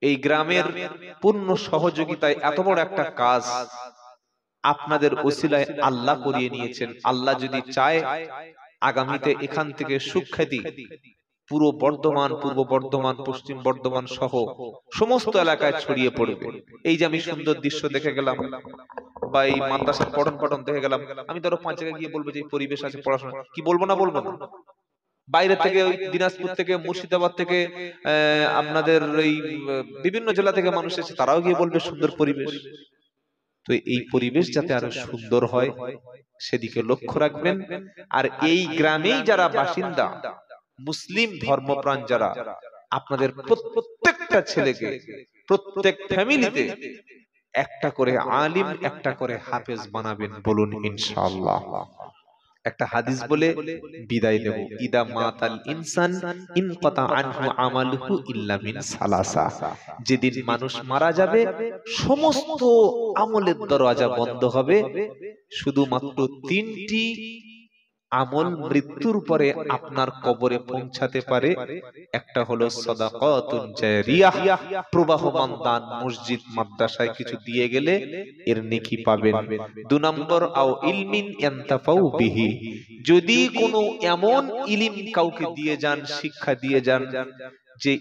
এই গ্রামের পূর্ণ সহযোগিতায় এত বড় একটা কাজ আপনাদের ওসিলায় আল্লাহ করিয়ে নিয়েছেন। আল্লাহ যদি চায় আগামীতে এখান থেকে সুখ্যাতি পুরো বর্ধমান, পূর্ব বর্ধমান, পশ্চিম বর্ধমান সহ সমস্ত এলাকায় ছড়িয়ে পড়বে। এই যে আমি সুন্দর দৃশ্য দেখে গেলাম বা এই মাদ্রাসার পঠন পাঠন দেখে গেলাম, আমি ধরো 5 জায়গায় গিয়ে বলবো যে এই পরিবেশ আছে পড়াশোনা, কি বলবো না? বলবো না? বাইরে থেকে ওই দিনাজপুর থেকে, মুর্শিদাবাদ থেকে, আপনাদের এই বিভিন্ন জেলা থেকে মানুষ এসে, তারাও গিয়ে বলবে সুন্দর পরিবেশ। তো এই পরিবেশ যাতে আরো সুন্দর হয় সেদিকে লক্ষ্য রাখবেন। আর এই গ্রামেই যারা বাসিন্দা মুসলিম ধর্মপ্রাণ যারা, আপনাদের প্রত্যেকটা ছেলেকে, প্রত্যেক ফ্যামিলিতে একটা করে আলিম, একটা করে হাফেজ বানাবেন, বলুন ইনশাআল্লাহ। একটা হাদিস বলে বিদায় দেব, ইদা মাতাল ইনসান ইনকাতা আনহু আমালুহু ইল্লা মিন সালাসা। যেদিন মানুষ মারা যাবে সমস্ত আমলের দরওয়াজা বন্ধ হবে, শুধুমাত্র 3টি আমল মৃত্যুর পরে আপনার কবরে পৌঁছাতে পারে। একটা হলো সাদাকাতুন জারিয়াহ, প্রবাহমান দান, মসজিদ মাদ্রাসায় কিছু দিয়ে গেলে এর নেকি পাবেন। 2 নম্বর আও ইলমিন ইয়ানতাফাউ বিহি, যদি কোনো এমন ইলম কাউকে দিয়ে যান, শিক্ষা দিয়ে যান যে